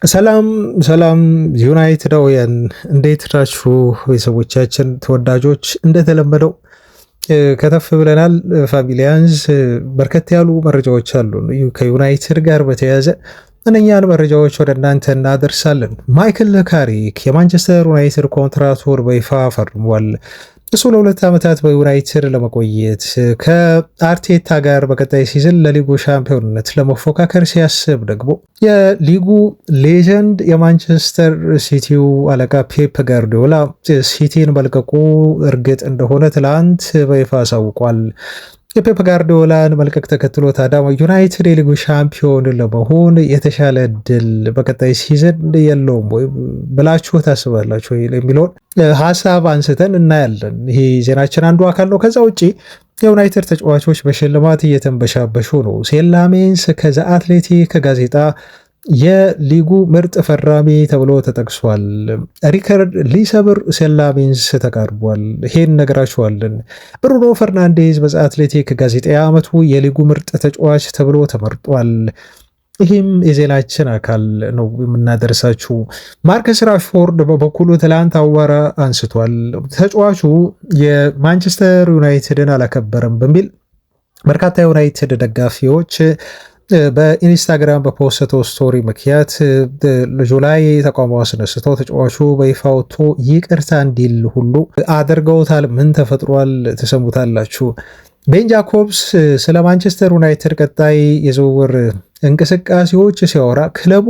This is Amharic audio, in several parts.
ሰላም ሰላም ዩናይትዳውያን እንዴት ናችሁ? ቤተሰቦቻችን ተወዳጆች እንደተለመደው ከተፍ ብለናል። ፋሚሊያንስ በርከት ያሉ መረጃዎች አሉ ከዩናይትድ ጋር በተያያዘ እነኛን መረጃዎች ወደ እናንተ እናደርሳለን። ማይክል ካሪክ የማንቸስተር ዩናይትድ ኮንትራቱን በይፋ ፈርሟል። እሱ ለ2 ዓመታት በዩናይትድ ለመቆየት ከአርቴታ ጋር በቀጣይ ሲዝን ለሊጉ ሻምፒዮንነት ለመፎካከር ሲያስብ ደግሞ የሊጉ ሌጀንድ የማንቸስተር ሲቲው አለቃ ፔፕ ጋርዲዮላ ሲቲን መልቀቁ እርግጥ እንደሆነ ትላንት በይፋ አሳውቋል። የፔፕ ጋርዲዮላን መልቀቅ ተከትሎ ታዲያ ዩናይትድ የሊጉ ሻምፒዮን ለመሆን የተሻለ እድል በቀጣይ ሲዝን የለውም ወይ ብላችሁ ታስባላችሁ የሚለውን ሀሳብ አንስተን እናያለን። ይሄ ዜናችን አንዱ አካል ነው። ከዛ ውጭ የዩናይትድ ተጫዋቾች በሽልማት እየተንበሻበሹ ነው። ሴላሜንስ ከዘ አትሌቲክ ጋዜጣ የሊጉ ምርጥ ፈራሚ ተብሎ ተጠቅሷል። ሪከርድ ሊሰብር ሴላሜንስ ተቃርቧል። ይሄን ነገራችኋለን። ብሩኖ ፈርናንዴዝ በዘ አትሌቲክ ጋዜጣ የዓመቱ የሊጉ ምርጥ ተጫዋች ተብሎ ተመርጧል። ይህም የዜናችን አካል ነው የምናደርሳችሁ። ማርከስ ራሽፎርድ በበኩሉ ትላንት አዋራ አንስቷል። ተጫዋቹ የማንቸስተር ዩናይትድን አላከበረም በሚል በርካታ የዩናይትድ ደጋፊዎች በኢንስታግራም በፖስተው ስቶሪ ምክንያት ልጁ ላይ ተቃውሞ አስነስተው ተጫዋቹ በይፋ ወጥቶ ይቅርታ እንዲል ሁሉ አድርገውታል። ምን ተፈጥሯል? ተሰሙታላችሁ። ቤን ጃኮብስ ስለ ማንቸስተር ዩናይትድ ቀጣይ የዝውውር እንቅስቃሴዎች ሲያወራ ክለቡ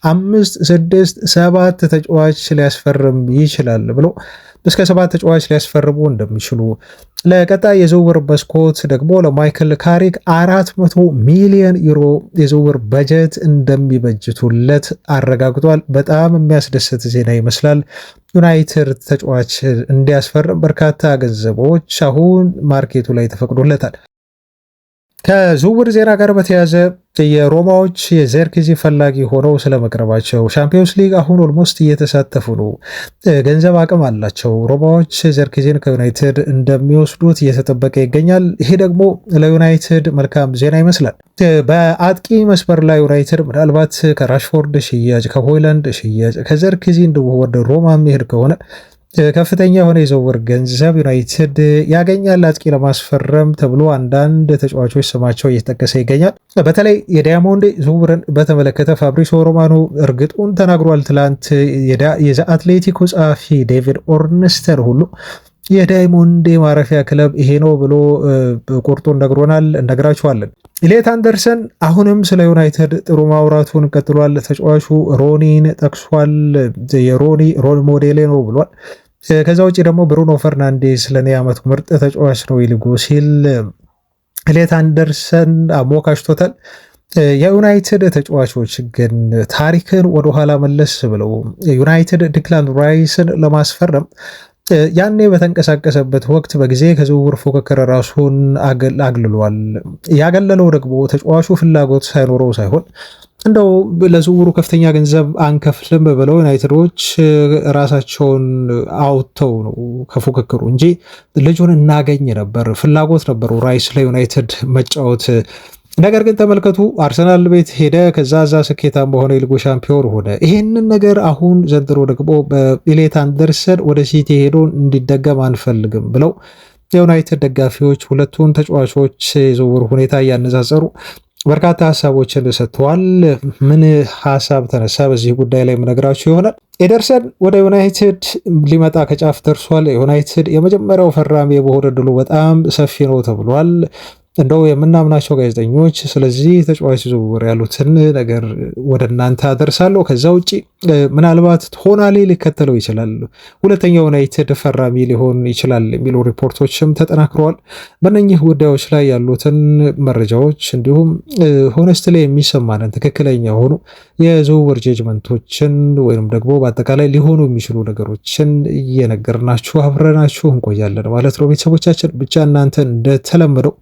5፣ 6፣ 7 ተጫዋች ሊያስፈርም ይችላል ብሎ እስከ 7 ተጫዋች ሊያስፈርሙ እንደሚችሉ ለቀጣይ የዝውውር መስኮት ደግሞ ለማይክል ካሪክ 400 ሚሊዮን ዩሮ የዝውውር በጀት እንደሚበጅቱለት አረጋግጧል። በጣም የሚያስደስት ዜና ይመስላል። ዩናይትድ ተጫዋች እንዲያስፈርም በርካታ ገንዘቦች አሁን ማርኬቱ ላይ ተፈቅዶለታል። ከዝውውር ዜና ጋር በተያያዘ የሮማዎች የዘርክዚ ፈላጊ ሆነው ስለመቅረባቸው ሻምፒዮንስ ሊግ አሁን ኦልሞስት እየተሳተፉ ነው። ገንዘብ አቅም አላቸው። ሮማዎች ዘርክዚን ከዩናይትድ እንደሚወስዱት እየተጠበቀ ይገኛል። ይሄ ደግሞ ለዩናይትድ መልካም ዜና ይመስላል። በአጥቂ መስመር ላይ ዩናይትድ ምናልባት ከራሽፎርድ ሽያጭ፣ ከሆይላንድ ሽያጭ፣ ከዘርክዚ ወደ ሮማ የሚሄድ ከሆነ ከፍተኛ የሆነ የዝውውር ገንዘብ ዩናይትድ ያገኛል አጥቂ ለማስፈረም ተብሎ አንዳንድ ተጫዋቾች ስማቸው እየተጠቀሰ ይገኛል። በተለይ የዳያሞንዴ ዝውውርን በተመለከተ ፋብሪሶ ሮማኖ እርግጡን ተናግሯል። ትላንት የዘ አትሌቲኮ ጸሐፊ ዴቪድ ኦርንስተን ሁሉ የዳይሞንዴ ማረፊያ ክለብ ይሄ ነው ብሎ ቁርጡን ነግሮናል፣ እነግራችኋለን። ኢሌት አንደርሰን አሁንም ስለ ዩናይትድ ጥሩ ማውራቱን ቀጥሏል። ተጫዋቹ ሮኒን ጠቅሷል። የሮኒ ሮል ሞዴሌ ነው ብሏል። ከዛ ውጭ ደግሞ ብሩኖ ፈርናንዴስ ለኔ ዓመቱ ምርጥ ተጫዋች ነው ይልጎ ሲል ኢሌት አንደርሰን አሞካሽቶታል። የዩናይትድ ተጫዋቾች ግን ታሪክን ወደኋላ መለስ ብለው ዩናይትድ ዲክላን ራይስን ለማስፈረም ያኔ በተንቀሳቀሰበት ወቅት በጊዜ ከዝውውር ፉክክር ራሱን አግልሏል። ያገለለው ደግሞ ተጫዋቹ ፍላጎት ሳይኖረው ሳይሆን እንደው ለዝውውሩ ከፍተኛ ገንዘብ አንከፍልም ብለው ዩናይትዶች ራሳቸውን አውጥተው ነው ከፉክክሩ እንጂ ልጁን እናገኝ ነበር፣ ፍላጎት ነበሩ ራይስ ለዩናይትድ መጫወት። ነገር ግን ተመልከቱ፣ አርሰናል ቤት ሄደ፣ ከዛ ስኬታም በሆነ የሊጉ ሻምፒዮን ሆነ። ይሄንን ነገር አሁን ዘንድሮ ደግሞ በኢሌት አንደርሰን ወደ ሲቲ ሄዶ እንዲደገም አንፈልግም ብለው የዩናይትድ ደጋፊዎች ሁለቱን ተጫዋቾች የዝውውር ሁኔታ እያነጻጸሩ በርካታ ሀሳቦችን ሰጥተዋል። ምን ሀሳብ ተነሳ በዚህ ጉዳይ ላይ የምነግራችሁ ይሆናል። ኤደርሰን ወደ ዩናይትድ ሊመጣ ከጫፍ ደርሷል። ዩናይትድ የመጀመሪያው ፈራሚ የመሆን ዕድሉ በጣም ሰፊ ነው ተብሏል። እንደው የምናምናቸው ጋዜጠኞች ስለዚህ ተጫዋች ዝውውር ያሉትን ነገር ወደ እናንተ አደርሳለሁ። ከዛ ውጭ ምናልባት ቶናሊ ሊከተለው ይችላል፣ ሁለተኛው ዩናይትድ ፈራሚ ሊሆን ይችላል የሚሉ ሪፖርቶችም ተጠናክረዋል። በእነኚህ ጉዳዮች ላይ ያሉትን መረጃዎች እንዲሁም ሆነስትሊ የሚሰማንን ትክክለኛ የሆኑ የዝውውር ጀጅመንቶችን ወይም ደግሞ በአጠቃላይ ሊሆኑ የሚችሉ ነገሮችን እየነገርናችሁ አብረናችሁ እንቆያለን ማለት ነው። ቤተሰቦቻችን ብቻ እናንተ እንደተለመደው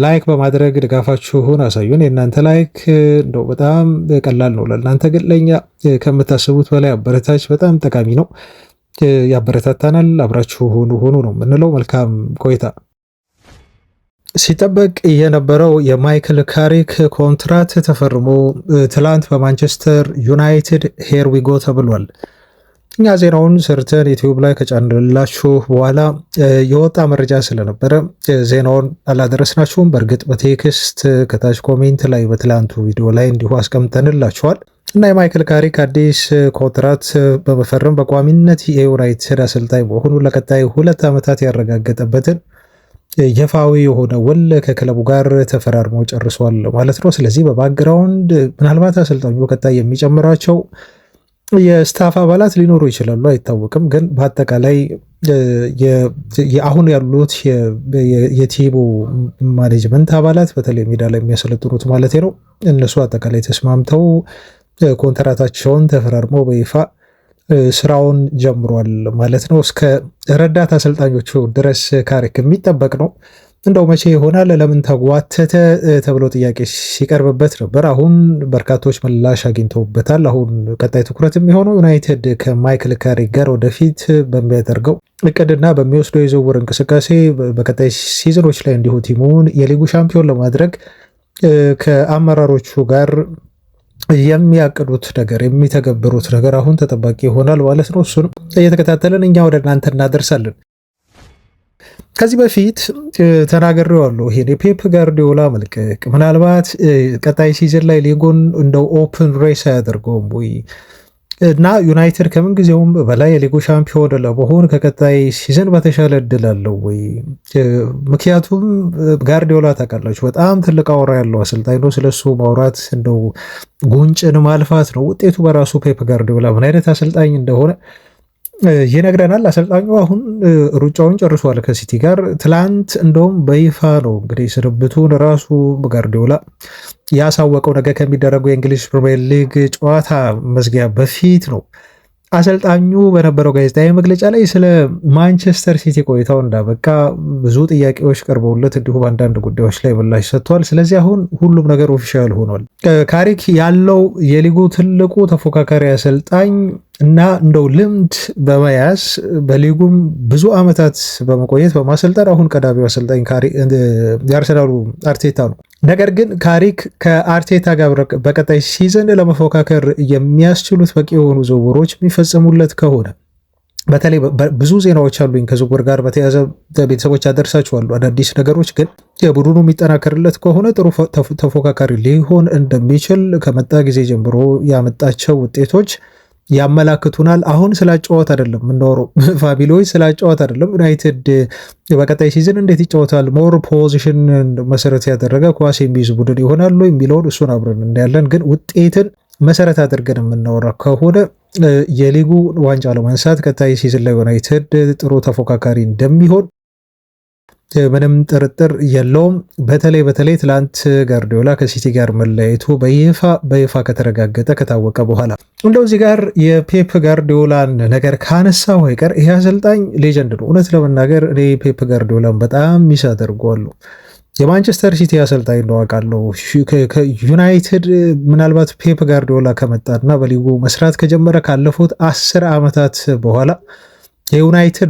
ላይክ በማድረግ ድጋፋችሁን አሳዩን። የእናንተ ላይክ እንደው በጣም ቀላል ነው ለእናንተ፣ ግን ለእኛ ከምታስቡት በላይ አበረታች፣ በጣም ጠቃሚ ነው፣ ያበረታታናል። አብራችሁ ሆኑ ነው የምንለው። መልካም ቆይታ። ሲጠበቅ የነበረው የማይክል ካሪክ ኮንትራት ተፈርሞ ትላንት በማንቸስተር ዩናይትድ ሄር ዊጎ ተብሏል። እኛ ዜናውን ሰርተን ዩቲዩብ ላይ ከጫንላችሁ በኋላ የወጣ መረጃ ስለነበረ ዜናውን አላደረስናችሁም። በእርግጥ በቴክስት ከታች ኮሜንት ላይ በትላንቱ ቪዲዮ ላይ እንዲሁ አስቀምጠንላችኋል እና የማይክል ካሪክ አዲስ ኮንትራት በመፈረም በቋሚነት የዩናይትድ አሰልጣኝ መሆኑ ለቀጣይ 2 ዓመታት ያረጋገጠበትን ይፋዊ የሆነ ውል ከክለቡ ጋር ተፈራርሞ ጨርሷል ማለት ነው። ስለዚህ በባክግራውንድ ምናልባት አሰልጣኙ ቀጣይ የሚጨምራቸው የስታፍ አባላት ሊኖሩ ይችላሉ፣ አይታወቅም። ግን በአጠቃላይ አሁን ያሉት የቲሙ ማኔጅመንት አባላት በተለይ ሜዳ ላይ የሚያሰለጥኑት ማለት ነው እነሱ አጠቃላይ ተስማምተው ኮንትራታቸውን ተፈራርመው በይፋ ስራውን ጀምሯል ማለት ነው። እስከ ረዳት አሰልጣኞቹ ድረስ ካሪክ የሚጠበቅ ነው። እንደው መቼ ይሆናል ለምን ተጓተተ ተብሎ ጥያቄ ሲቀርብበት ነበር። አሁን በርካቶች ምላሽ አግኝተውበታል። አሁን ቀጣይ ትኩረት የሚሆነው ዩናይትድ ከማይክል ካሪክ ጋር ወደፊት በሚያደርገው እቅድና በሚወስደው የዝውውር እንቅስቃሴ በቀጣይ ሲዝኖች ላይ እንዲሁ ቲሙን የሊጉ ሻምፒዮን ለማድረግ ከአመራሮቹ ጋር የሚያቅዱት ነገር የሚተገብሩት ነገር አሁን ተጠባቂ ይሆናል ማለት ነው። እሱንም እየተከታተልን እኛ ወደ እናንተ እናደርሳለን። ከዚህ በፊት ተናግሬዋለሁ። ይሄን የፔፕ ጋርዲዮላ መልቀቅ ምናልባት ቀጣይ ሲዝን ላይ ሊጉን እንደው ኦፕን ሬስ አያደርገውም ወይ እና ዩናይትድ ከምን ጊዜውም በላይ የሊጉ ሻምፒዮን ለመሆን ከቀጣይ ሲዝን በተሻለ እድል አለው ወይ? ምክንያቱም ጋርዲዮላ ታውቃላችሁ በጣም ትልቅ አውራ ያለው አሰልጣኝ ነው። ስለሱ ማውራት እንደው ጉንጭን ማልፋት ነው። ውጤቱ በራሱ ፔፕ ጋርዲዮላ ምን አይነት አሰልጣኝ እንደሆነ ይነግረናል። አሰልጣኙ አሁን ሩጫውን ጨርሷል ከሲቲ ጋር። ትላንት እንደውም በይፋ ነው እንግዲህ ስንብቱን ራሱ ጋርዲዮላ ያሳወቀው። ነገ ከሚደረጉ የእንግሊዝ ፕሪሚየር ሊግ ጨዋታ መዝጊያ በፊት ነው አሰልጣኙ በነበረው ጋዜጣዊ መግለጫ ላይ ስለ ማንቸስተር ሲቲ ቆይታው እንዳበቃ ብዙ ጥያቄዎች ቀርበውለት እንዲሁ በአንዳንድ ጉዳዮች ላይ ምላሽ ሰጥቷል። ስለዚህ አሁን ሁሉም ነገር ኦፊሻል ሆኗል። ካሪክ ያለው የሊጉ ትልቁ ተፎካካሪ አሰልጣኝ እና እንደው ልምድ በመያዝ በሊጉም ብዙ ዓመታት በመቆየት በማሰልጠን አሁን ቀዳሚው አሰልጣኝ የአርሰናሉ አርቴታ ነው። ነገር ግን ካሪክ ከአርቴታ ጋር በቀጣይ ሲዝን ለመፎካከር የሚያስችሉት በቂ የሆኑ ዝውውሮች የሚፈጸሙለት ከሆነ በተለይ ብዙ ዜናዎች አሉኝ ከዝውውር ጋር በተያያዘ ቤተሰቦች ያደርሳችኋሉ። አዳዲስ ነገሮች ግን የቡድኑ የሚጠናከርለት ከሆነ ጥሩ ተፎካካሪ ሊሆን እንደሚችል ከመጣ ጊዜ ጀምሮ ያመጣቸው ውጤቶች ያመላክቱናል። አሁን ስላጨዋት አይደለም የምናወራው ፋሚሊዎች፣ ስላጨዋት አይደለም። ዩናይትድ በቀጣይ ሲዝን እንዴት ይጫወታል፣ ሞር ፖዚሽን መሰረት ያደረገ ኳስ የሚይዝ ቡድን ይሆናሉ የሚለውን እሱን አብረን እንዳያለን። ግን ውጤትን መሰረት አድርገን የምናወራ ከሆነ የሊጉ ዋንጫ ለማንሳት ቀጣይ ሲዝን ላይ ዩናይትድ ጥሩ ተፎካካሪ እንደሚሆን ምንም ጥርጥር የለውም። በተለይ ትላንት ጋርዲዮላ ከሲቲ ጋር መለያየቱ በይፋ ከተረጋገጠ ከታወቀ በኋላ እንደው እዚህ ጋር የፔፕ ጋርዲዮላን ነገር ካነሳው አይቀር ይሄ አሰልጣኝ ሌጀንድ ነው። እውነት ለመናገር እኔ ፔፕ ጋርዲዮላን በጣም ሚስ አደርገዋለሁ። የማንቸስተር ሲቲ አሰልጣኝ ነው አውቃለሁ። ከዩናይትድ ምናልባት ፔፕ ጋርዲዮላ ከመጣና በሊጉ መስራት ከጀመረ ካለፉት 10 ዓመታት በኋላ የዩናይትድ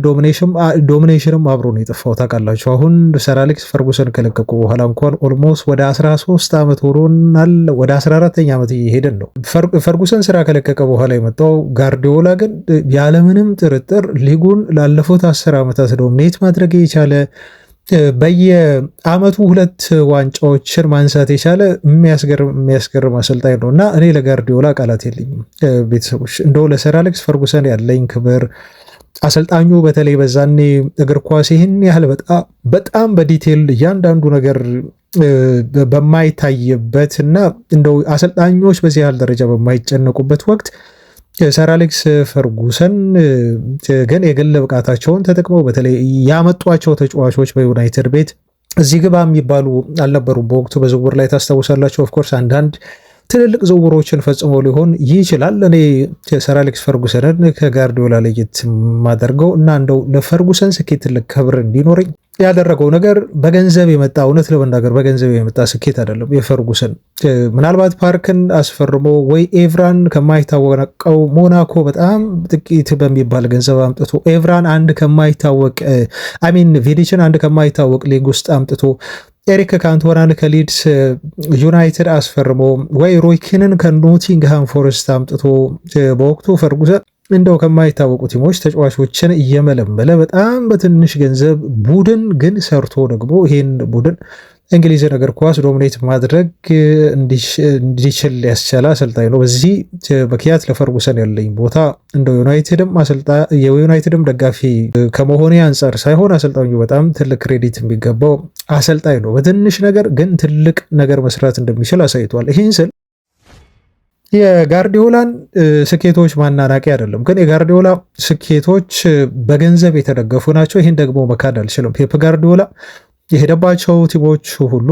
ዶሚኔሽንም አብሮ ነው የጠፋው ታውቃላችሁ። አሁን ሰር አሌክስ ፈርጉሰን ከለቀቁ በኋላ እንኳን ኦልሞስት ወደ 13 ዓመት ሆኖናል። ወደ 14ኛ ዓመት እየሄደን ነው። ፈርጉሰን ስራ ከለቀቀ በኋላ የመጣው ጋርዲዮላ ግን ያለምንም ጥርጥር ሊጉን ላለፉት 10 ዓመታት ዶሚኔት ማድረግ የቻለ በየአመቱ 2 ዋንጫዎችን ማንሳት የቻለ የሚያስገርም አሰልጣኝ ነው እና እኔ ለጋርዲዮላ ቃላት የለኝም ቤተሰቦች። እንደው ለሰር አሌክስ ፈርጉሰን ያለኝ ክብር አሰልጣኙ በተለይ በዛኔ እግር ኳስ ይህን ያህል በጣም በዲቴል እያንዳንዱ ነገር በማይታይበት እና እንደው አሰልጣኞች በዚህ ያህል ደረጃ በማይጨነቁበት ወቅት ሰር አሌክስ ፈርጉሰን ግን የግል ብቃታቸውን ተጠቅመው በተለይ ያመጧቸው ተጫዋቾች በዩናይትድ ቤት እዚህ ግባ የሚባሉ አልነበሩም በወቅቱ በዝውውር ላይ ታስታውሳላችሁ። ኦፍኮርስ አንዳንድ ትልልቅ ዝውውሮችን ፈጽሞ ሊሆን ይችላል። እኔ ሰር አሌክስ ፈርጉሰንን ከጋርዲዮላ ለየት ማደርገው እና እንደው ለፈርጉሰን ስኬት ትልቅ ክብር እንዲኖረኝ ያደረገው ነገር በገንዘብ የመጣ እውነት ለመናገር በገንዘብ የመጣ ስኬት አይደለም። የፈርጉሰን ምናልባት ፓርክን አስፈርሞ ወይ ኤቭራን ከማይታወቀው ሞናኮ በጣም ጥቂት በሚባል ገንዘብ አምጥቶ ኤቭራን አንድ ከማይታወቅ ቪዲችን አንድ ከማይታወቅ ሊግ ውስጥ አምጥቶ ኤሪክ ካንቶናን ከሊድስ ዩናይትድ አስፈርሞ ወይ ሮይኪንን ከኖቲንግሃም ፎረስት አምጥቶ በወቅቱ ፈርጉሰን እንደው ከማይታወቁ ቲሞች ተጫዋቾችን እየመለመለ በጣም በትንሽ ገንዘብ ቡድን ግን ሰርቶ ደግሞ ይሄን ቡድን እንግሊዝን እግር ኳስ ዶሚኔት ማድረግ እንዲችል ያስቻለ አሰልጣኝ ነው። በዚህ ምክንያት ለፈርጉሰን ያለኝ ቦታ እንደው የዩናይትድም ደጋፊ ከመሆኔ አንጻር ሳይሆን አሰልጣኙ በጣም ትልቅ ክሬዲት የሚገባው አሰልጣኝ ነው። በትንሽ ነገር ግን ትልቅ ነገር መስራት እንደሚችል አሳይቷል። ይህን ስል የጋርዲዮላን ስኬቶች ማናናቂ አይደለም፣ ግን የጋርዲዮላ ስኬቶች በገንዘብ የተደገፉ ናቸው። ይህን ደግሞ መካድ አልችልም። ፔፕ ጋርዲዮላ የሄደባቸው ቲሞች ሁሉ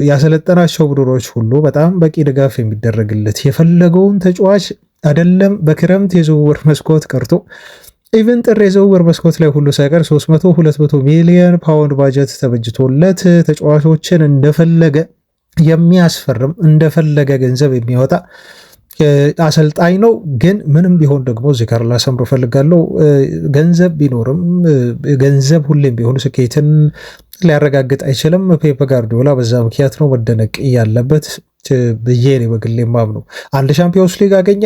ያሰለጠናቸው ቡድኖች ሁሉ በጣም በቂ ድጋፍ የሚደረግለት የፈለገውን ተጫዋች አይደለም በክረምት የዝውውር መስኮት ቀርቶ ኢቨን ጥር የዝውውር መስኮት ላይ ሁሉ ሳይቀር 300-200 ሚሊዮን ፓውንድ ባጀት ተበጅቶለት ተጫዋቾችን እንደፈለገ የሚያስፈርም እንደፈለገ ገንዘብ የሚያወጣ አሰልጣኝ ነው። ግን ምንም ቢሆን ደግሞ እዚህ ጋር ላሰምር ፈልጋለሁ፣ ገንዘብ ቢኖርም ገንዘብ ሁሌም ቢሆን ስኬትን ሊያረጋግጥ አይችልም። ፔፕ ጋርዲዮላ በዛ ምክንያት ነው መደነቅ ያለበት ብዬ ነው በግሌ የማምነው። አንድ ሻምፒዮንስ ሊግ አገኘ፣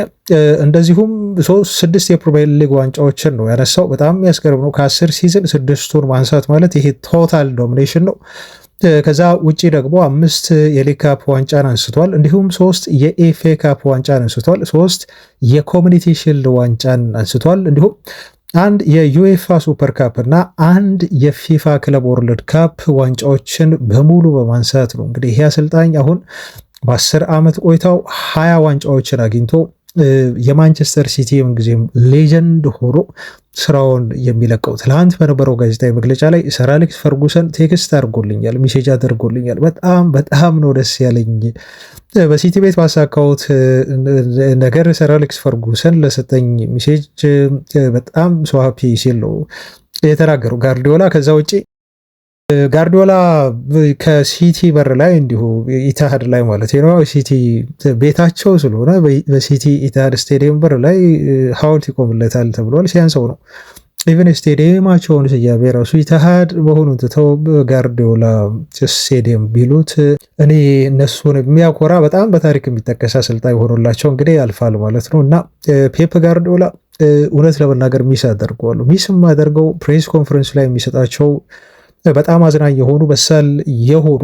እንደዚሁም 6 የፕሪሚየር ሊግ ዋንጫዎችን ነው ያነሳው። በጣም የሚያስገርም ነው። ከ10 ሲዝን 6ቱን ማንሳት ማለት ይሄ ቶታል ዶሚኔሽን ነው። ከዛ ውጪ ደግሞ 5 የሊግ ካፕ ዋንጫን አንስቷል። እንዲሁም 3 የኤፍኤ ካፕ ዋንጫን አንስቷል። 3 የኮሚኒቲ ሺልድ ዋንጫን አንስቷል። እንዲሁም 1 የዩኤፋ ሱፐር ካፕ እና 1 የፊፋ ክለብ ወርልድ ካፕ ዋንጫዎችን በሙሉ በማንሳት ነው እንግዲህ ይሄ አሰልጣኝ አሁን በ10 ዓመት ቆይታው 20 ዋንጫዎችን አግኝቶ የማንቸስተር ሲቲ ምንጊዜም ሌጀንድ ሆኖ ስራውን የሚለቀው። ትላንት በነበረው ጋዜጣዊ መግለጫ ላይ ሰር አሌክስ ፈርጉሰን ቴክስት አድርጎልኛል፣ ሜሴጅ አድርጎልኛል። በጣም ነው ደስ ያለኝ በሲቲ ቤት ባሳካሁት ነገር ሰር አሌክስ ፈርጉሰን ለሰጠኝ ሜሴጅ በጣም ሰው ሃፒ ሲል ነው የተናገረው ጋርዲዮላ። ከዛ ውጪ ጋርዲዮላ ከሲቲ በር ላይ እንዲሁ ኢትሃድ ላይ ማለት ነው ሲቲ ቤታቸው ስለሆነ በሲቲ ኢትሃድ ስቴዲየም በር ላይ ሐውልት ይቆምለታል ተብሏል። ሲያንሰው ነው ኢቨን ስቴዲየማቸውን ስያሜ ራሱ ኢትሃድ መሆኑን ትተው ጋርዲዮላ ስቴዲየም ቢሉት እኔ እነሱን የሚያኮራ በጣም በታሪክ የሚጠቀስ አሰልጣኝ ሆኖላቸው እንግዲህ ያልፋል ማለት ነው። እና ፔፕ ጋርዲዮላ እውነት ለመናገር ሚስ አደርገዋለሁ። ሚስ የማደርገው ፕሬስ ኮንፈረንስ ላይ የሚሰጣቸው በጣም አዝናኝ የሆኑ በሳል የሆኑ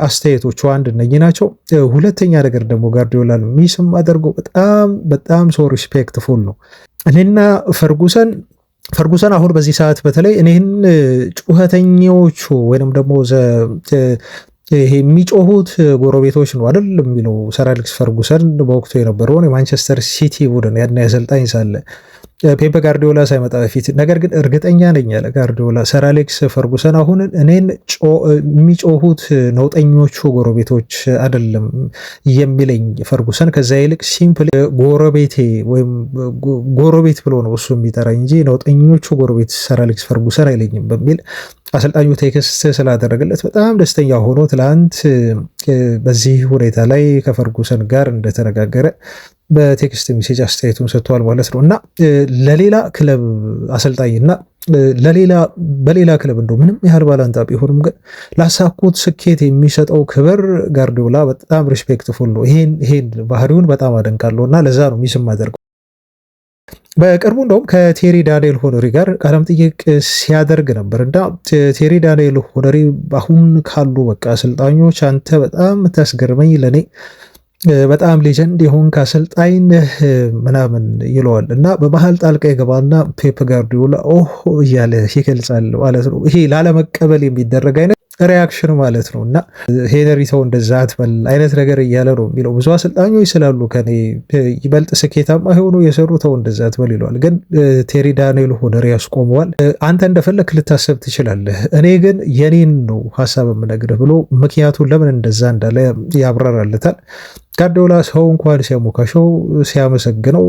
አስተያየቶቹ አንድ እነኚህ ናቸው። ሁለተኛ ነገር ደግሞ ጋርዲዮላን ሚስም አደርገው በጣም ሶ ሪስፔክትፉል ነው። እኔና ፈርጉሰን አሁን በዚህ ሰዓት በተለይ እኔን ጩኸተኞቹ ወይንም ደግሞ ይሄ የሚጮሁት ጎረቤቶች ነው አይደል የሚለው ሰር አሌክስ ፈርጉሰን በወቅቱ የነበረውን የማንቸስተር ሲቲ ቡድን ያን አሰልጣኝ ሳለ ፔፕ ጋርዲዮላ ሳይመጣ በፊት። ነገር ግን እርግጠኛ ነኝ ያለ ጋርዲዮላ ሰር አሌክስ ፈርጉሰን አሁን እኔን የሚጮሁት ነውጠኞቹ ጎረቤቶች አይደለም የሚለኝ ፈርጉሰን ከዛ ይልቅ ሲምፕል ጎረቤቴ ወይም ጎረቤት ብሎ ነው እሱ የሚጠራኝ እንጂ ነውጠኞቹ ጎረቤት ሰር አሌክስ ፈርጉሰን አይለኝም በሚል አሰልጣኙ ቴክስት ስላደረገለት በጣም ደስተኛ ሆኖ ትላንት በዚህ ሁኔታ ላይ ከፈርጉሰን ጋር እንደተነጋገረ በቴክስት ሜሴጅ አስተያየቱን ሰጥቷል ማለት ነው። እና ለሌላ ክለብ አሰልጣኝና በሌላ ክለብ እንደው ምንም ያህል ባላንጣ ቢሆንም ግን ላሳኩት ስኬት የሚሰጠው ክብር ጋርዲዮላ በጣም ሪስፔክትፉል ነው። ይሄን ባህሪውን በጣም አደንቃለሁ እና ለዛ ነው ሚስም አደርገው። በቅርቡ እንደውም ከቴሪ ዳንኤል ሆነሪ ጋር ቃለመጠይቅ ሲያደርግ ነበር እና ቴሪ ዳንኤል ሆነሪ አሁን ካሉ በቃ አሰልጣኞች አንተ በጣም የምታስገርመኝ ለእኔ በጣም ሌጀንድ የሆንክ አሰልጣኝ ምናምን ይለዋል እና በመሀል ጣልቃ የገባና ፔፕ ጋርዲዮላ እያለ ይገልጻል ማለት ነው። ይሄ ላለመቀበል የሚደረግ አይነት ሪያክሽን ማለት ነው። እና ሄነሪ ተው እንደዛ አትበል አይነት ነገር እያለ ነው የሚለው። ብዙ አሰልጣኞች ስላሉ ከኔ ይበልጥ ስኬታማ የሆኑ የሰሩ ተው እንደዛ አትበል ይለዋል። ግን ቴሪ ዳንኤል ሆነር ያስቆመዋል። አንተ እንደፈለክ ልታሰብ ትችላለህ፣ እኔ ግን የኔን ነው ሀሳብ የምነግርህ ብሎ ምክንያቱን ለምን እንደዛ እንዳለ ያብራራለታል። ጋርዲዮላ ሰው እንኳን ሲያሞካሸው ሲያመሰግነው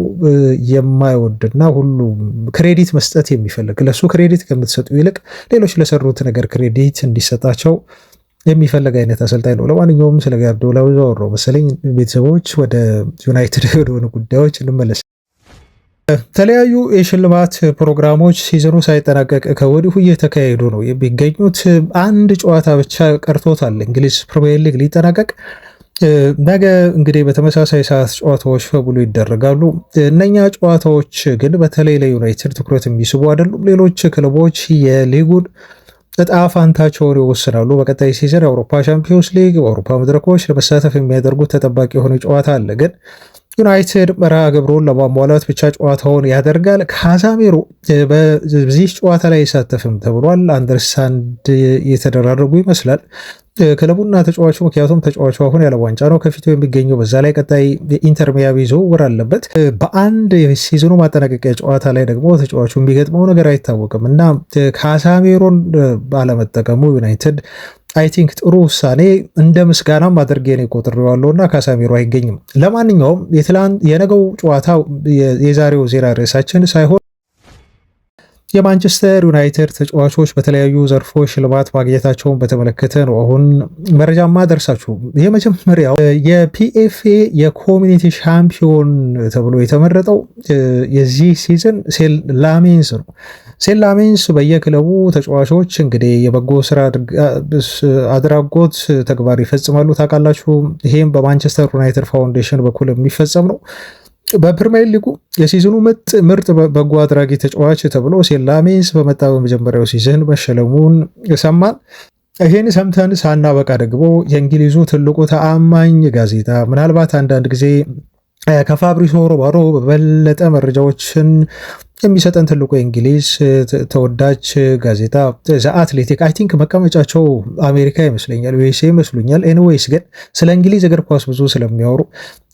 የማይወድና ሁሉም ክሬዲት መስጠት የሚፈልግ ለሱ ክሬዲት ከምትሰጡ ይልቅ ሌሎች ለሰሩት ነገር ክሬዲት እንዲሰጣቸው የሚፈልግ አይነት አሰልጣኝ ነው። ለማንኛውም ስለ ጋርዲዮላ ብዙ አወራሁ መሰለኝ። ቤተሰቦች ወደ ዩናይትድ ወደሆኑ ጉዳዮች እንመለስ። የተለያዩ የሽልማት ፕሮግራሞች ሲዝኑ ሳይጠናቀቅ ከወዲሁ እየተካሄዱ ነው የሚገኙት። አንድ ጨዋታ ብቻ ቀርቶታል እንግሊዝ ፕሪሚየር ሊግ ሊጠናቀቅ። ነገ እንግዲህ በተመሳሳይ ሰዓት ጨዋታዎች በሙሉ ይደረጋሉ። እነኛ ጨዋታዎች ግን በተለይ ለዩናይትድ ትኩረት የሚስቡ አይደሉም። ሌሎች ክለቦች የሊጉን እጣ ፋንታቸውን ይወስናሉ። በቀጣይ ሲዝን የአውሮፓ ቻምፒዮንስ ሊግ በአውሮፓ መድረኮች ለመሳተፍ የሚያደርጉት ተጠባቂ የሆነ ጨዋታ አለ። ግን ዩናይትድ መርሃ ግብሩን ለማሟላት ብቻ ጨዋታውን ያደርጋል። ካዛሜሮ በዚህ ጨዋታ ላይ አይሳተፍም ተብሏል። አንደርስታንድ የተደራረጉ ይመስላል ክለቡና ተጫዋቹ። ምክንያቱም ተጫዋቹ አሁን ያለ ዋንጫ ነው ከፊቱ የሚገኘው። በዛ ላይ ቀጣይ ኢንተር ሚያሚ ዝውውር አለበት። በአንድ የሲዝኑ ማጠናቀቂያ ጨዋታ ላይ ደግሞ ተጫዋቹ የሚገጥመው ነገር አይታወቅም እና ካሳሜሮን ባለመጠቀሙ ዩናይትድ አይ ቲንክ ጥሩ ውሳኔ እንደ ምስጋናም አድርጌ ነው ቆጥሬዋለሁ እና ካሳሜሮ አይገኝም። ለማንኛውም የነገው ጨዋታ የዛሬው ዜና ርዕሳችን ሳይሆን የማንቸስተር ዩናይትድ ተጫዋቾች በተለያዩ ዘርፎች ሽልማት ማግኘታቸውን በተመለከተ ነው አሁን መረጃ ማደርሳችሁ። የመጀመሪያው የፒኤፍኤ የኮሚኒቲ ሻምፒዮን ተብሎ የተመረጠው የዚህ ሲዝን ሴል ላሜንስ ነው። ሴል ላሜንስ በየክለቡ ተጫዋቾች እንግዲህ የበጎ ስራ አድራጎት ተግባር ይፈጽማሉ ታውቃላችሁ። ይሄም በማንቸስተር ዩናይትድ ፋውንዴሽን በኩል የሚፈጸም ነው። በፕሪሚየር ሊጉ የሲዝኑ ምርጥ በጎ አድራጊ ተጫዋች ተብሎ ሴል ላሜንስ በመጣ በመጀመሪያው ሲዝን መሸለሙን ሰማን። ይህን ሰምተን ሳናበቃ ደግሞ የእንግሊዙ ትልቁ ተአማኝ ጋዜጣ ምናልባት አንዳንድ ጊዜ ከፋብሪዞ ሮማኖ በበለጠ መረጃዎችን የሚሰጠን ትልቁ የእንግሊዝ ተወዳጅ ጋዜጣ ዘ አትሌቲክ አይ ቲንክ መቀመጫቸው አሜሪካ ይመስለኛል፣ ዩኤስኤ ይመስሉኛል። ኤኒዌይስ ግን ስለ እንግሊዝ እግር ኳስ ብዙ ስለሚያወሩ